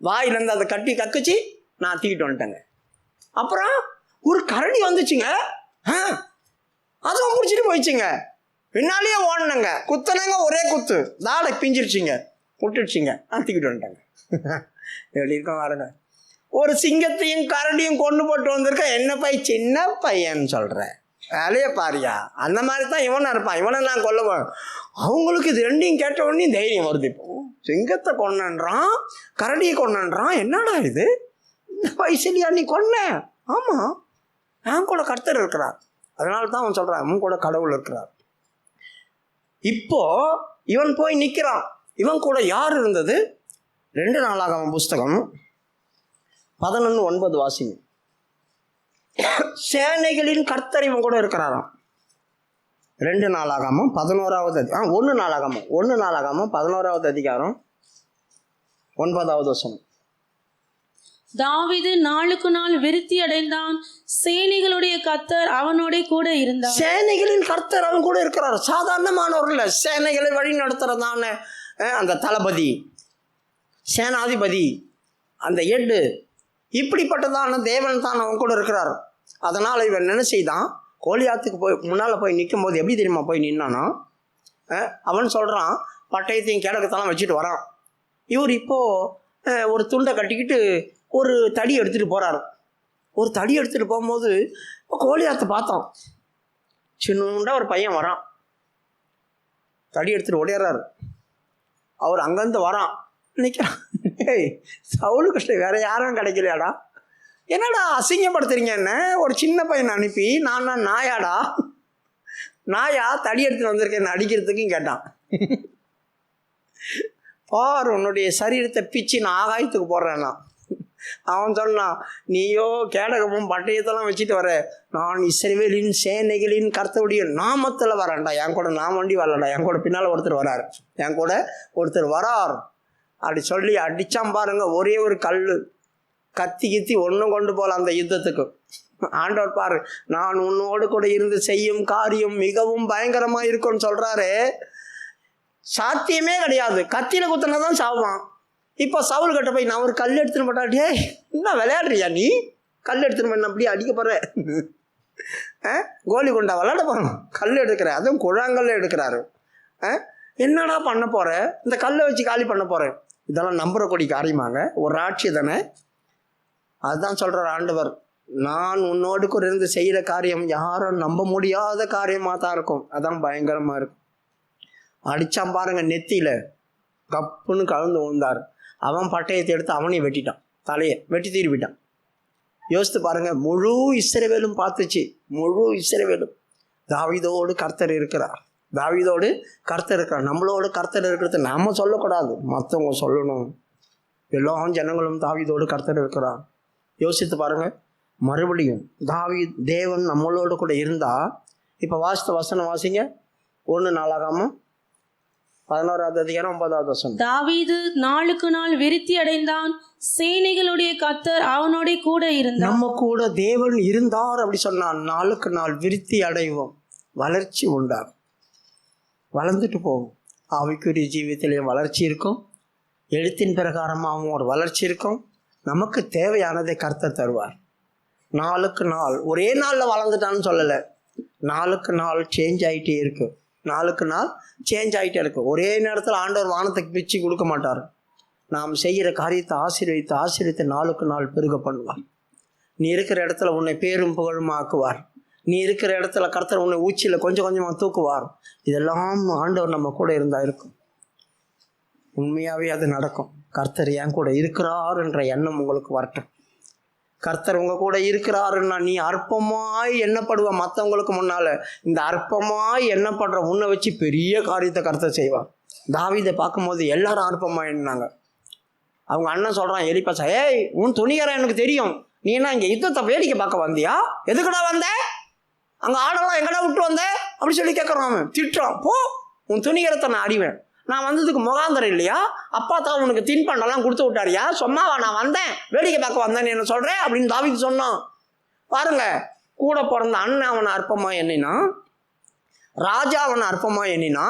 வாயிலேருந்து அதை கட்டி கக்குச்சு, நான் தூக்கிட்டு வந்துட்டேங்க. அப்புறம் ஒரு கரடி வந்துச்சுங்க, அதுவும் பிடிச்சிட்டு போயிடுச்சுங்க. பின்னாலேயே ஓடினங்க, குத்துனங்க, ஒரே குத்து, தாடை பிஞ்சிருச்சிங்க, விட்டுடுச்சிங்க, நான் தூக்கிட்டு வந்துட்டேங்க. எப்படி இருக்கோம் பாருங்க. ஒரு சிங்கத்தையும் கரடியும் கொண்டு போட்டு வந்திருக்க, என்ன போய் சின்ன பையன் சொல்கிறேன், வேலையை பாரியா. அந்த மாதிரி தான் இவனை இருப்பான், இவனை நான் கொல்லுவேன். அவங்களுக்கு இது ரெண்டையும் கேட்ட உடனே தைரியம் வருது. இப்போ சிங்கத்தை கொண்டான், கரடியை கொண்டான், என்னடா இது, இந்த வயசுலையா நீ கொன்ன? ஆமாம், நான் கூட கர்த்தர் இருக்கிறார், அதனால தான் அவன் சொல்கிறான், அவன் கூட கடவுள் இருக்கிறார். இப்போ இவன் போய் நிற்கிறான். இவன் கூட யார் இருந்தது? 2 நாளாகமம் புஸ்தகம் 11:9 வாசிங்க. சேனைகளின் கர்த்தர் இவன் கூட இருக்கிறாராம். 2 நாளாகமம் 11வது 1 நாளாகமம் 11வது அதிகாரம் 9வது வசனம். தாவீது நாளுக்கு நாள் விருத்தி அடைந்தான், சேனைகளுடைய கர்த்தர் அவனோட கூட இருந்தார். சேனைகளின் கர்த்தர் அவன் கூட இருக்கிறார். சாதாரணமானவர்கள், சேனைகளை வழி நடத்துறதான அந்த தளபதி, சேனாதிபதி, அந்த எட்டு, இப்படிப்பட்டதான தேவன் தான் அவன் கூட இருக்கிறார். அதனால் இவன் என்ன செய்தான், கோலியாத்துக்கு முன்னால் போய் நிற்கும் போது எப்படி தெரியுமா போய் நின்னானா, அவன் சொல்கிறான், பட்டயத்தையும் கேடகத்தெல்லாம் வச்சுட்டு வரான். இவர் இப்போது ஒரு துண்டை கட்டிக்கிட்டு ஒரு தடி எடுத்துகிட்டு போகிறாரு. ஒரு தடி எடுத்துகிட்டு போகும்போது இப்போ கோலியாத்தை பார்த்தோம், சின்னண்டா ஒரு பையன் வரான், தடி எடுத்துகிட்டு ஓடிடுறாரு. அவர் அங்கேருந்து வரான், நிற்கிறான். ஏய் சவுலுக்கு வேற யாரும் கிடைக்கலையாடா, என்னடா அசிங்கப்படுத்துறீங்க என்ன, ஒரு சின்ன பையனை அனுப்பி, நான் நாயாடா, நாயா தடி எடுத்துகிட்டு வந்திருக்கேன் அடிக்கிறதுக்கும் கேட்டான். பார் உன்னுடைய சரீரத்தை பிச்சு நான் ஆகாயத்துக்கு போடுறேன்னா. அவன் சொன்னான், நீயோ கேடகமும் பட்டயத்தெல்லாம் வச்சுட்டு வர, நான் இஸ்ரவேலின் சேனைகளின் கர்த்தருடைய நாமத்தில் வரேன்டா, என் கூட நான் வண்டி வரலடா, என் கூட பின்னால் ஒருத்தர் வரார், என் கூட ஒருத்தர் வரார் அப்படி சொல்லி அடித்தான் பாருங்க. ஒரே ஒரு கல், கத்தி ஒன்றும் கொண்டு போகல அந்த யுத்தத்துக்கு. ஆண்டவர் பாரு, நான் உன்னோடு கூட இருந்து செய்யும் காரியம் மிகவும் பயங்கரமாக இருக்கும்னு சொல்கிறாரு. சாத்தியமே கிடையாது, கத்தியில் குத்தினா தான் சாவான். இப்போ சவுல் கிட்ட போய் நான் ஒரு கல் எடுத்துன்னு போட்டாட்டே, என்ன விளையாடுறியா நீ, கல் எடுத்துன்னு பண்ண அப்படியே அடிக்க போகிற, கோலி கொண்டா விளையாட போகிறோம், கல் எடுக்கிற, அதுவும் குழாங்கல்ல எடுக்கிறாரு. என்னடா பண்ண போகிற, இந்த கல்லை வச்சு காலி பண்ண போகிறேன். இதெல்லாம் நம்புறக்கூடிய காரியமாங்க, ஒரு ஆட்சி தானே. அதுதான் சொல்கிறார் ஆண்டவர், நான் உன்னோடு கூட இருந்து செய்கிற காரியம் யாரும் நம்ப முடியாத காரியமாக தான் இருக்கும், அதான் பயங்கரமாக இருக்கும். அடித்தான் பாருங்க, நெத்தியில் கப்புன்னு கலந்து விழுந்தார். அவன் பட்டயத்தை எடுத்து அவனையும் வெட்டிட்டான், தலையை வெட்டி தீர்ப்பிட்டான். யோசித்து பாருங்கள், முழு இஸ்ரவேலும் பார்த்துச்சு, முழு இஸ்ரவேலும் தாவீதோடு கர்த்தர் இருக்கிறார், தாவீதோடு கர்த்தர் இருக்கிறார். நம்மளோடு கர்த்தர் இருக்கிறது நாம் சொல்லக்கூடாது, மற்றவங்க சொல்லணும். எல்லா ஜனங்களும் தாவீதோடு கர்த்தர் இருக்கிறார். யோசித்து பாருங்கள், மறுபடியும் தேவன் நம்மளோடு கூட இருந்தால், இப்போ வாசித்த வசனம் வாசிங்க, 1 நாளாகமம் 11வது அதிகாரம் 9வது வசனம். தாவீது நாளுக்கு நாள் விருத்தி அடைந்தான், சேனைகளுடைய கர்த்தர் அவனோட கூட இருந்தார். நம்ம கூட தேவன் இருந்தார் அப்படி சொன்னான். நாளுக்கு நாள் விருத்தி அடைவோம், வளர்ச்சி உண்டாகும், வளர்ந்துட்டு போவோம். ஆவிக்குரிய ஜீவியத்திலேயும் வளர்ச்சி இருக்கும், எழுத்தின் பிரகாரமாகவும் ஒரு வளர்ச்சி இருக்கும். நமக்கு தேவையானதை கர்த்தர் தருவார். நாளுக்கு நாள் ஒரே நாளில் வளர்ந்துட்டான்னு சொல்லலை, நாளுக்கு நாள் சேஞ்ச் ஆகிட்டே இருக்கு. நாளுக்கு நாள் சேஞ்ச் ஆகிட்டே இருக்கு. ஒரே நேரத்தில் ஆண்டவர் வானத்துக்கு பிச்சு கொடுக்க மாட்டார். நாம் செய்கிற காரியத்தை ஆசீர்வதித்து நாளுக்கு நாள் பெருக பண்ணுவார். நீ இருக்கிற இடத்துல உன்னை பேரும் புகழும் ஆக்குவார். நீ இருக்கிற இடத்துல கர்த்தர் உன்னை ஊச்சியில் கொஞ்சம் கொஞ்சமாக தூக்குவார். இதெல்லாம் ஆண்டவர் நம்ம கூட இருந்தால் இருக்கும். உண்மையாகவே அது நடக்கும். கர்த்தர் என் கூட இருக்கிறார் என்ற எண்ணம் உங்களுக்கு வரட்டும். கர்த்தர் உங்கள் கூட இருக்கிறாருன்னா நீ அற்பமாய் எண்ணப்படுவ. மற்றவங்களுக்கு முன்னால் இந்த அற்பமாய் எண்ணப்படுற உன்னை வச்சு பெரிய காரியத்தை கர்த்தர் செய்வார். தாவீதை பார்க்கும்போது எல்லாரும் அற்பமாக எண்ணாங்க. அவங்க அண்ணன் சொல்கிறான் எலிப்பாசா, ஏய் உன் துணிகரை எனக்கு தெரியும், நீ என்ன இங்கே யுத்தத்தை வேடிக்கை பார்க்க வந்தியா? எதுக்குடா வந்த? அங்கே ஆடெல்லாம் எங்கடா விட்டு வந்த அப்படி சொல்லி கேட்குறான். அவன் திட்டுறான், போ உன் துணிகரத்தை நான் அடிவேன். நான் வந்ததுக்கு முகாந்தரம் இல்லையா? அப்பா தான் உனக்கு தின்பண்டெல்லாம் கொடுத்து விட்டாரியா? சும்மாவா நான் வந்தேன், வேடிக்கை பார்க்க வந்தேன்னு என்ன சொல்கிறேன் அப்படின்னு தாவீது சொன்னான். பாருங்க, கூட பிறந்த அண்ணன் அவனை அற்பமாக எண்ணினா, ராஜா அவனை அற்பமாக எண்ணினா,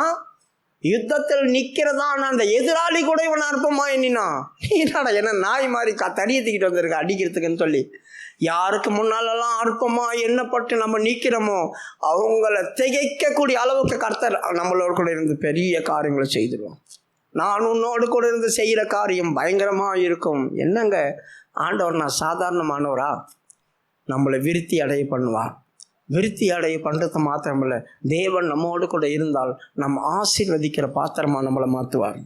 யுத்தத்தில் நிற்கிறதான் அந்த எதிராளி கூட இவனை அற்பமாக எண்ணினா. என்னடா என்ன நாய் மாதிரி தடியை தூக்கிட்டு வந்திருக்க அடிக்கிறதுக்குன்னு சொல்லி யாருக்கு முன்னாலெல்லாம் அற்பமாக எண்ணப்பட்டு நம்ம நிற்கிறோமோ அவங்கள திகைக்கக்கூடிய அளவுக்கு கர்த்தர் நம்மளோட கூட இருந்து பெரிய காரியங்களை செய்துடுவோம். நான் உன்னோடு கூட இருந்து செய்கிற காரியம் பயங்கரமாக இருக்கும். என்னங்க ஆண்டவர் நான் சாதாரணமானவரா? நம்மளை விருத்தி அடைய பண்ணுவார். விருத்தி அடைய பண்ணுறது மாத்திரமில்லை, தேவன் நம்மோடு கூட இருந்தால் நம்ம ஆசீர்வதிக்கிற பாத்திரமாக நம்மளை மாற்றுவார்.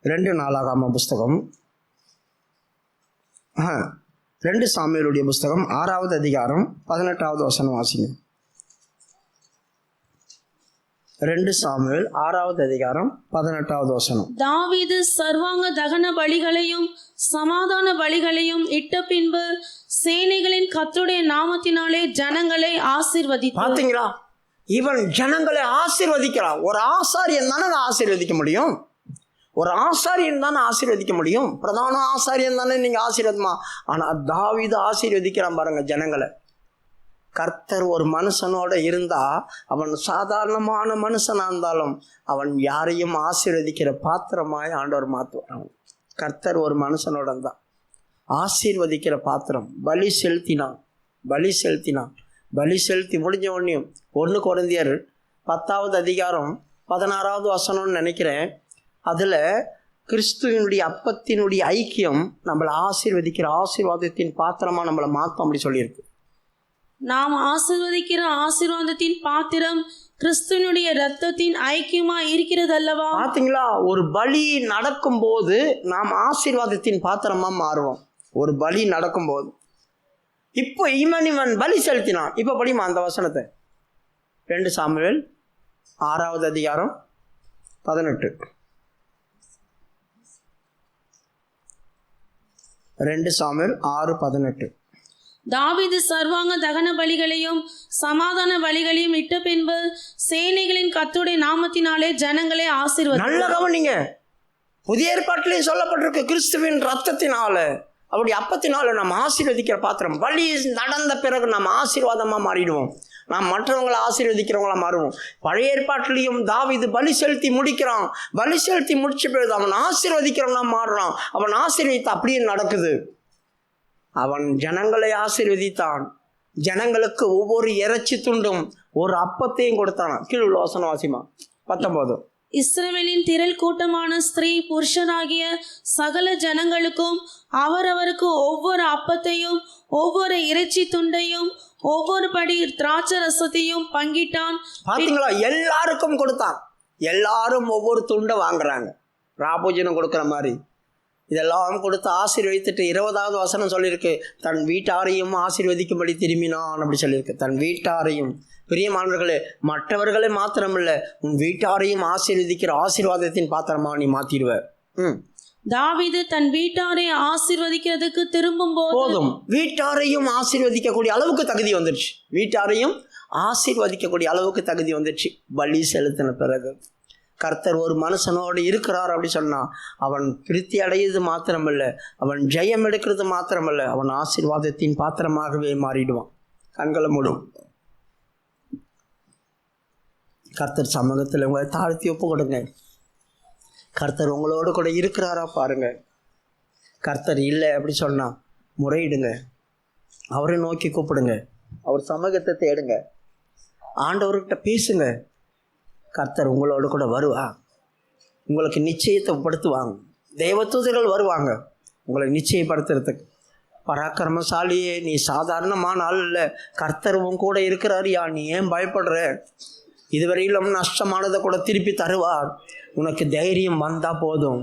2 நாளாகம புஸ்தகம் 2 சாமுவேலுடைய புஸ்தகம் 6வது அதிகாரம் 18வது வசனம் வாசிங்க. 2 சாமுவேல் 6வது அதிகாரம் 18வது வசனம். தாவீது சர்வாங்க தகன பலிகளையும் சமாதான பலிகளையும் இட்ட பின்பு சேனைகளின் கர்த்தருடைய நாமத்தினாலே ஜனங்களை ஆசீர்வதித்தார். பாத்தீங்களா, இவன் ஜனங்களை ஆசீர்வதிக்கிறான். ஒரு ஆசாரியன் தானே ஆசீர்வதிக்க முடியும். ஒரு ஆசாரியன் தானே ஆசீர்வதிக்க முடியும். பிரதான ஆசாரியன் தானே நீங்கள் ஆசீர்வதிமா. ஆனால் தாவீது ஆசீர்வதிக்கிறான் பாருங்க ஜனங்களை. கர்த்தர் ஒரு மனுஷனோட இருந்தால் அவன் சாதாரணமான மனுஷனாக இருந்தாலும் அவன் யாரையும் ஆசீர்வதிக்கிற பாத்திரமாய் ஆண்டவர் மாற்றுவான். கர்த்தர் ஒரு மனுஷனோட இருந்தான் ஆசீர்வதிக்கிற பாத்திரம். பலி செலுத்தினான். பலி செலுத்தி முடிஞ்ச உடனேயும் 1 கொரிந்தியர் 10வது அதிகாரம் 16வது வசனம்னு நினைக்கிறேன், அதில் கிறிஸ்துவனுடைய அப்பத்தினுடைய ஐக்கியம் நம்மளை ஆசீர்வதிக்கிற ஆசீர்வாதத்தின் பாத்திரமாக நம்மளை மாற்றும் அப்படி சொல்லியிருக்கு. நாம் ஆசீர்வதிக்கிற ஆசீர்வாதத்தின் பாத்திரம் கிறிஸ்துவனுடைய இரத்தத்தின் ஐக்கியமா இருக்கிறது அல்லவா? பார்த்தீங்களா, ஒரு பலி நடக்கும்போது நாம் ஆசீர்வாதத்தின் பாத்திரமாக மாறுவோம். ஒரு பலி நடக்கும்போது இப்போ இவன் பலி செலுத்தினான். இப்போ படிமா அந்த வசனத்தை. 2 சாமுவேல் 6வது அதிகாரம் 18. 2 சாமுவேல் 6:18. தாவீது சர்வாங்க தகன பலிகளையும் சமாதான பலிகளையும் இட்ட பின்பு சேனைகளின் கர்த்தருடைய நாமத்தினாலே ஜனங்களை ஆசீர்வதித்தார். நல்ல கவனிங்க, புதிய ஏற்பாட்டிலையும் சொல்லப்பட்டிருக்கு கிறிஸ்துவின் ரத்தத்தினால அப்படி அப்பத்தினால நம்ம ஆசீர்வதிக்கிற பாத்திரம். பலி நடந்த பிறகு நம்ம ஆசீர்வாதமாக மாறிடுவோம். நாம் மற்றவங்களை ஆசீர்வதிக்கிறவங்களா மாறுவோம். பழைய ஏற்பாட்டிலையும் தாவீது பலி செலுத்தி முடிக்கிறான். பலி செலுத்தி முடிச்ச பிறகு அவன் ஆசீர்வதிக்கிறவனா மாறுறான். அவன் ஆசீர்வதித்த அப்படியே நடக்குது. அவன் ஜனங்களை ஆசீர்வதித்தான். ஜனங்களுக்கு ஒவ்வொரு இறைச்சி துண்டும் ஒரு அப்பத்தையும் கொடுத்தான். கீழ் உள்ள வசனம் வாசிமா 19. இஸ்ரவேலின் திரள் கூட்டமான ஸ்திரீ புருஷனாகிய சகல ஜனங்களுக்கும் அவரவருக்கு ஒவ்வொரு அப்பத்தையும் ஒவ்வொரு இறைச்சி துண்டையும் ஒவ்வொரு படி திராட்சை ரசத்தையும் பங்கிட்டான். பார்த்தீங்களா, எல்லாருக்கும் கொடுத்தான். எல்லாரும் ஒவ்வொரு துண்டை வாங்குறாங்க, ராபோஜனம் கொடுக்குற மாதிரி. இதெல்லாம் கொடுத்து ஆசீர்வதித்துட்டு 20வது வசனம் சொல்லியிருக்கு, தன் வீட்டாரையும் ஆசீர்வதிக்கும்படி திரும்பினான் அப்படி சொல்லியிருக்கு. தன் வீட்டாரையும். பிரியமானவர்களே, மற்றவர்களே மாத்திரமில்லை, உன் வீட்டாரையும் ஆசீர்வதிக்கிற ஆசீர்வாதத்தின் பாத்திரமா நீ மாத்திடுவ. தாவீது தன் வீட்டாரை ஆசீர்வதிக்கிறதுக்கு திரும்பும் போதும் வீட்டாரையும் ஆசீர்வதிக்கக்கூடிய அளவுக்கு தகுதி வந்துடுச்சு. வீட்டாரையும் ஆசீர்வதிக்கக்கூடிய அளவுக்கு தகுதி வந்துடுச்சு பலி செலுத்தின பிறகு. கர்த்தர் ஒரு மனுஷனோடு இருக்கிறார் அப்படி சொன்னா அவன் திருப்தி அடையிறது மாத்திரமல்ல, அவன் ஜெயம் எடுக்கிறது மாத்திரமல்ல, அவன் ஆசீர்வாதத்தின் பாத்திரமாகவே மாறிடுவான். கண்களை மூடும். கர்த்தர் சமூகத்தில் உங்களை தாழ்த்தி ஒப்பு கொடுங்க. கர்த்தர் உங்களோடு கூட இருக்கிறாரா பாருங்க. கர்த்தர் இல்லை அப்படி சொன்னால் முறையிடுங்க. அவரை நோக்கி கூப்பிடுங்க. அவர் சமூகத்தை தேடுங்க. ஆண்டவர்கிட்ட பேசுங்க. கர்த்தர் உங்களோடு கூட வருவா. உங்களுக்கு நிச்சயத்தை படுத்துவாங்க. தேவதூதர்கள் வருவாங்க உங்களை நிச்சயப்படுத்துறதுக்கு. பராக்கிரமசாலியே, நீ சாதாரணமான ஆள் இல்லை, கர்த்தரும் கூட இருக்கிறாரியா, நீ ஏன் பயப்படுற? இதுவரையிலும் நஷ்டமானதை கூட திருப்பி தருவார். உனக்கு தைரியம் வந்தால் போதும்.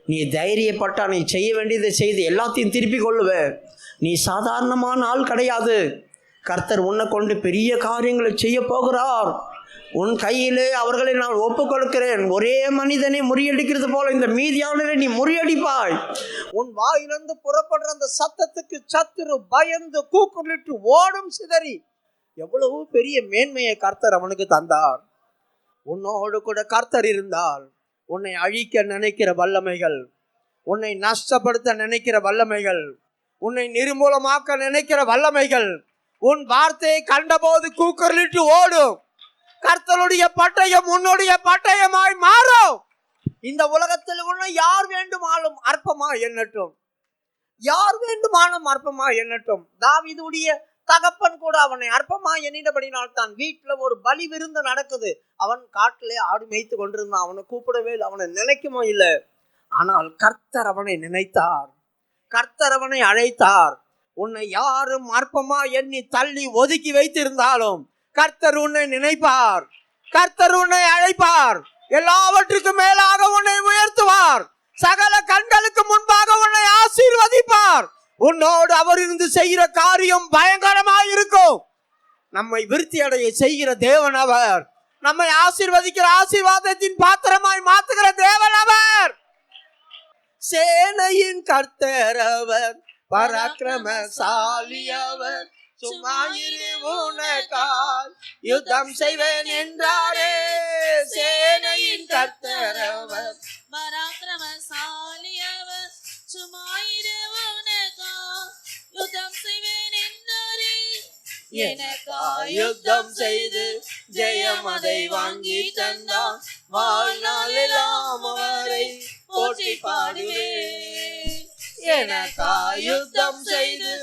நீ தைரியப்பட்டா நீ செய்ய வேண்டியதை செய்து எல்லாத்தையும் திருப்பி கொள்ளுவ. நீ சாதாரணமான ஆள் கிடையாது. கர்த்தர் உன்னை கொண்டு பெரிய காரியங்களை செய்ய போகிறார். உன் கையிலே அவர்களை நான் ஒப்புக் கொடுக்கிறேன். ஒரே மனிதனை முறியடிக்கிறது போல இந்த மீதியானவரை நீ முறியடிப்பாய். உன் வாயிலிருந்து புறப்படுற அந்த சத்தத்துக்கு சத்துரு பயந்து கூக்குரலிட்டு ஓடும் சிதறி. எவ்வளவு பெரிய மேன்மையை கர்த்தர் அவனுக்கு தந்தார். உன்னோடு கூட கர்த்தர் இருந்தால் உன்னை அழிக்க நினைக்கிற வல்லமைகள், உன்னை நஷ்டப்படுத்த நினைக்கிற வல்லமைகள், உன்னை நிர்மூலமாக்க நினைக்கிற வல்லமைகள் உன் வார்த்தையை கண்டபோது கூக்குரலிட்டு ஓடும். கர்த்தருடைய பட்டயம் உன்னுடைய பட்டயமாய் மாறும். இந்த உலகத்தில் உன்னை யார் வேண்டுமானாலும் அற்பமா எண்ணட்டும், யார் வேண்டுமானாலும் அற்பமா எண்ணட்டும். தாவீதுடைய தகப்பன் கூட அவனை அற்பமா எண்ணினபடினால் தான் வீட்டுல ஒரு பலி விருந்து நடக்குது. அவன் காட்டிலே ஆடு மேய்த்து கொண்டிருந்தான். அவனை கூப்பிடவே இல்லை, அவனை நினைக்குமோ இல்லை. ஆனால் கர்த்தர் அவனை நினைத்தார், கர்த்தர் அவனை அழைத்தார். உன்னை யாரும் அற்பமா எண்ணி தள்ளி ஒதுக்கி வைத்திருந்தாலும் கர்த்தர் உன்னை நினைப்பார், கர்த்தர் உன்னை அழைப்பார். எல்லாவற்றுக்கும் மேலாக உன்னை உயர்த்துவார். சகல கண்களுக்கு முன்பாக உன்னை ஆசீர்வதிப்பார். உன்னோடு அவர் இருந்து செய்கிற காரியம் பயங்கரமாக இருக்கும். நம்மை விருத்தி அடைய செய்கிற தேவன் அவர். நம்மை ஆசீர்வதிக்கிற ஆசீர்வாதத்தின் பாத்திரமாய் மாத்துகிற தேவன் அவர். சேனையின் கர்த்தர் அவர், பராக்கிரமசாலி அவர். சும்மா இரு உனக்காய் யுத்தம் செய்வேன் என்றாரே. சேனையின் கர்த்தர் அவர், பராக்கிரமசாலி அவர். சும்மா இரு உனக்காய் யுத்தம் செய்வேன் என்றாரே. எனக்காய் யுத்தம் செய்து ஜெயம் அதை வாங்கி தந்தார். வாழ்நாளெல்லாம் அவரை போற்றி பாடுவேன். எனக்காய் யுத்தம் செய்து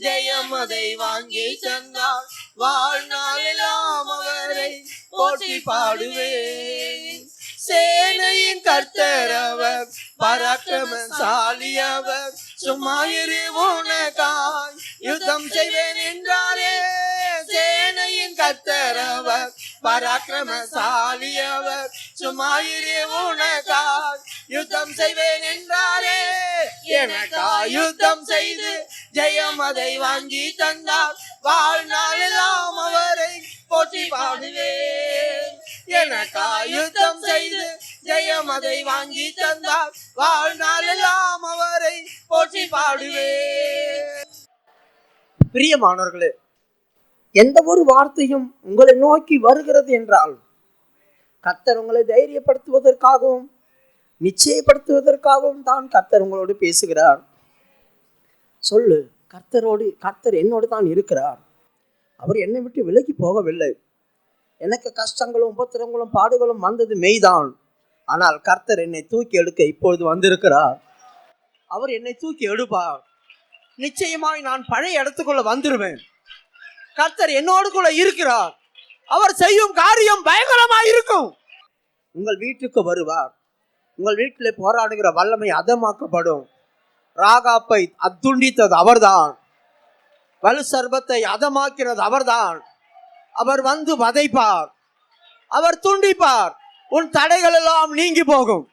ஜெயம் அதை வாங்கி தந்தார். வாழ்நாளெல்லாம் அவரை போற்றி பாடுவேன். சேனையின் கர்த்தர் அவர், பராக்கிரமசாலி அவர். சும்மா இரு உனக்காய் யுத்தம் செய்வேன் என்றாரே. சேனையின் கர்த்தர் அவர், பராக்கிரமசாலி அவர். சும்மா இரு உனக்காய் யுத்தம் செய்வேன் என்றாரே. எனக்காய் யுத்தம் செய்து ஜெயம் அதை வாங்கி தந்தார். வாழ்நாளெல்லாம் அவரை போற்றி பாடுவேன். எனக்காய் யுத்தம் செய்து ஜெயம் அதை வாங்கி தந்தார். வாழ்நாளெல்லாம் அவரை போற்றி பாடுவேன். பிரியமானவர்களே, எந்த ஒரு வார்த்தையும் உங்களை நோக்கி வருகிறது என்றால் கர்த்தர் உங்களை தைரியப்படுத்துவதற்காகவும் நிச்சயப்படுத்துவதற்காகவும் தான் கர்த்தர் உங்களோடு பேசுகிறார். சொல்லு, கர்த்தர் என்னோடு தான் இருக்கிறார். அவர் என்னை விட்டு விலகி போகவில்லை. எனக்கு கஷ்டங்களும் உபத்திரங்களும் பாடுகளும் வந்தது மெய்தான். ஆனால் கர்த்தர் என்னை தூக்கி எடுக்க இப்பொழுது வந்திருக்கிறார். அவர் என்னை தூக்கி எடுப்பார். நிச்சயமாய் நான் பழைய இடத்துக்குள்ள வந்துடுவேன். கர்த்தர் என்னோடு கூட இருக்கிறார். அவர் செய்யும் காரியம் பயங்கரமாய் இருக்கும். உங்கள் வீட்டுக்கு வருவார். உங்கள் வீட்டில் போராடுகிற வல்லமை அதமாக்கப்படும். ராகாப்பை அத்துண்டித்தது அவர்தான். வலு சர்பத்தை அதமாக்கிறது அவர்தான். அவர் வந்து வதைப்பார், அவர் துண்டிப்பார். உன் தடைகள் எல்லாம் நீங்கி போகும்,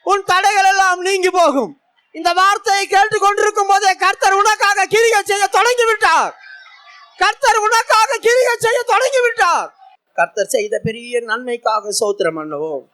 உன் தடைகள் எல்லாம் நீங்கி போகும். இந்த வார்த்தையை கேட்டுக் கொண்டிருக்கும் போதே கர்த்தர் உனக்காக கிரியை செய்ய தொடங்கி விட்டார். கர்த்தர் உனக்காக கிரியை செய்ய தொடங்கி விட்டார். கர்த்தர் செய்த பெரிய நன்மைக்காக ஸ்தோத்திரம் பண்ணுவோம்.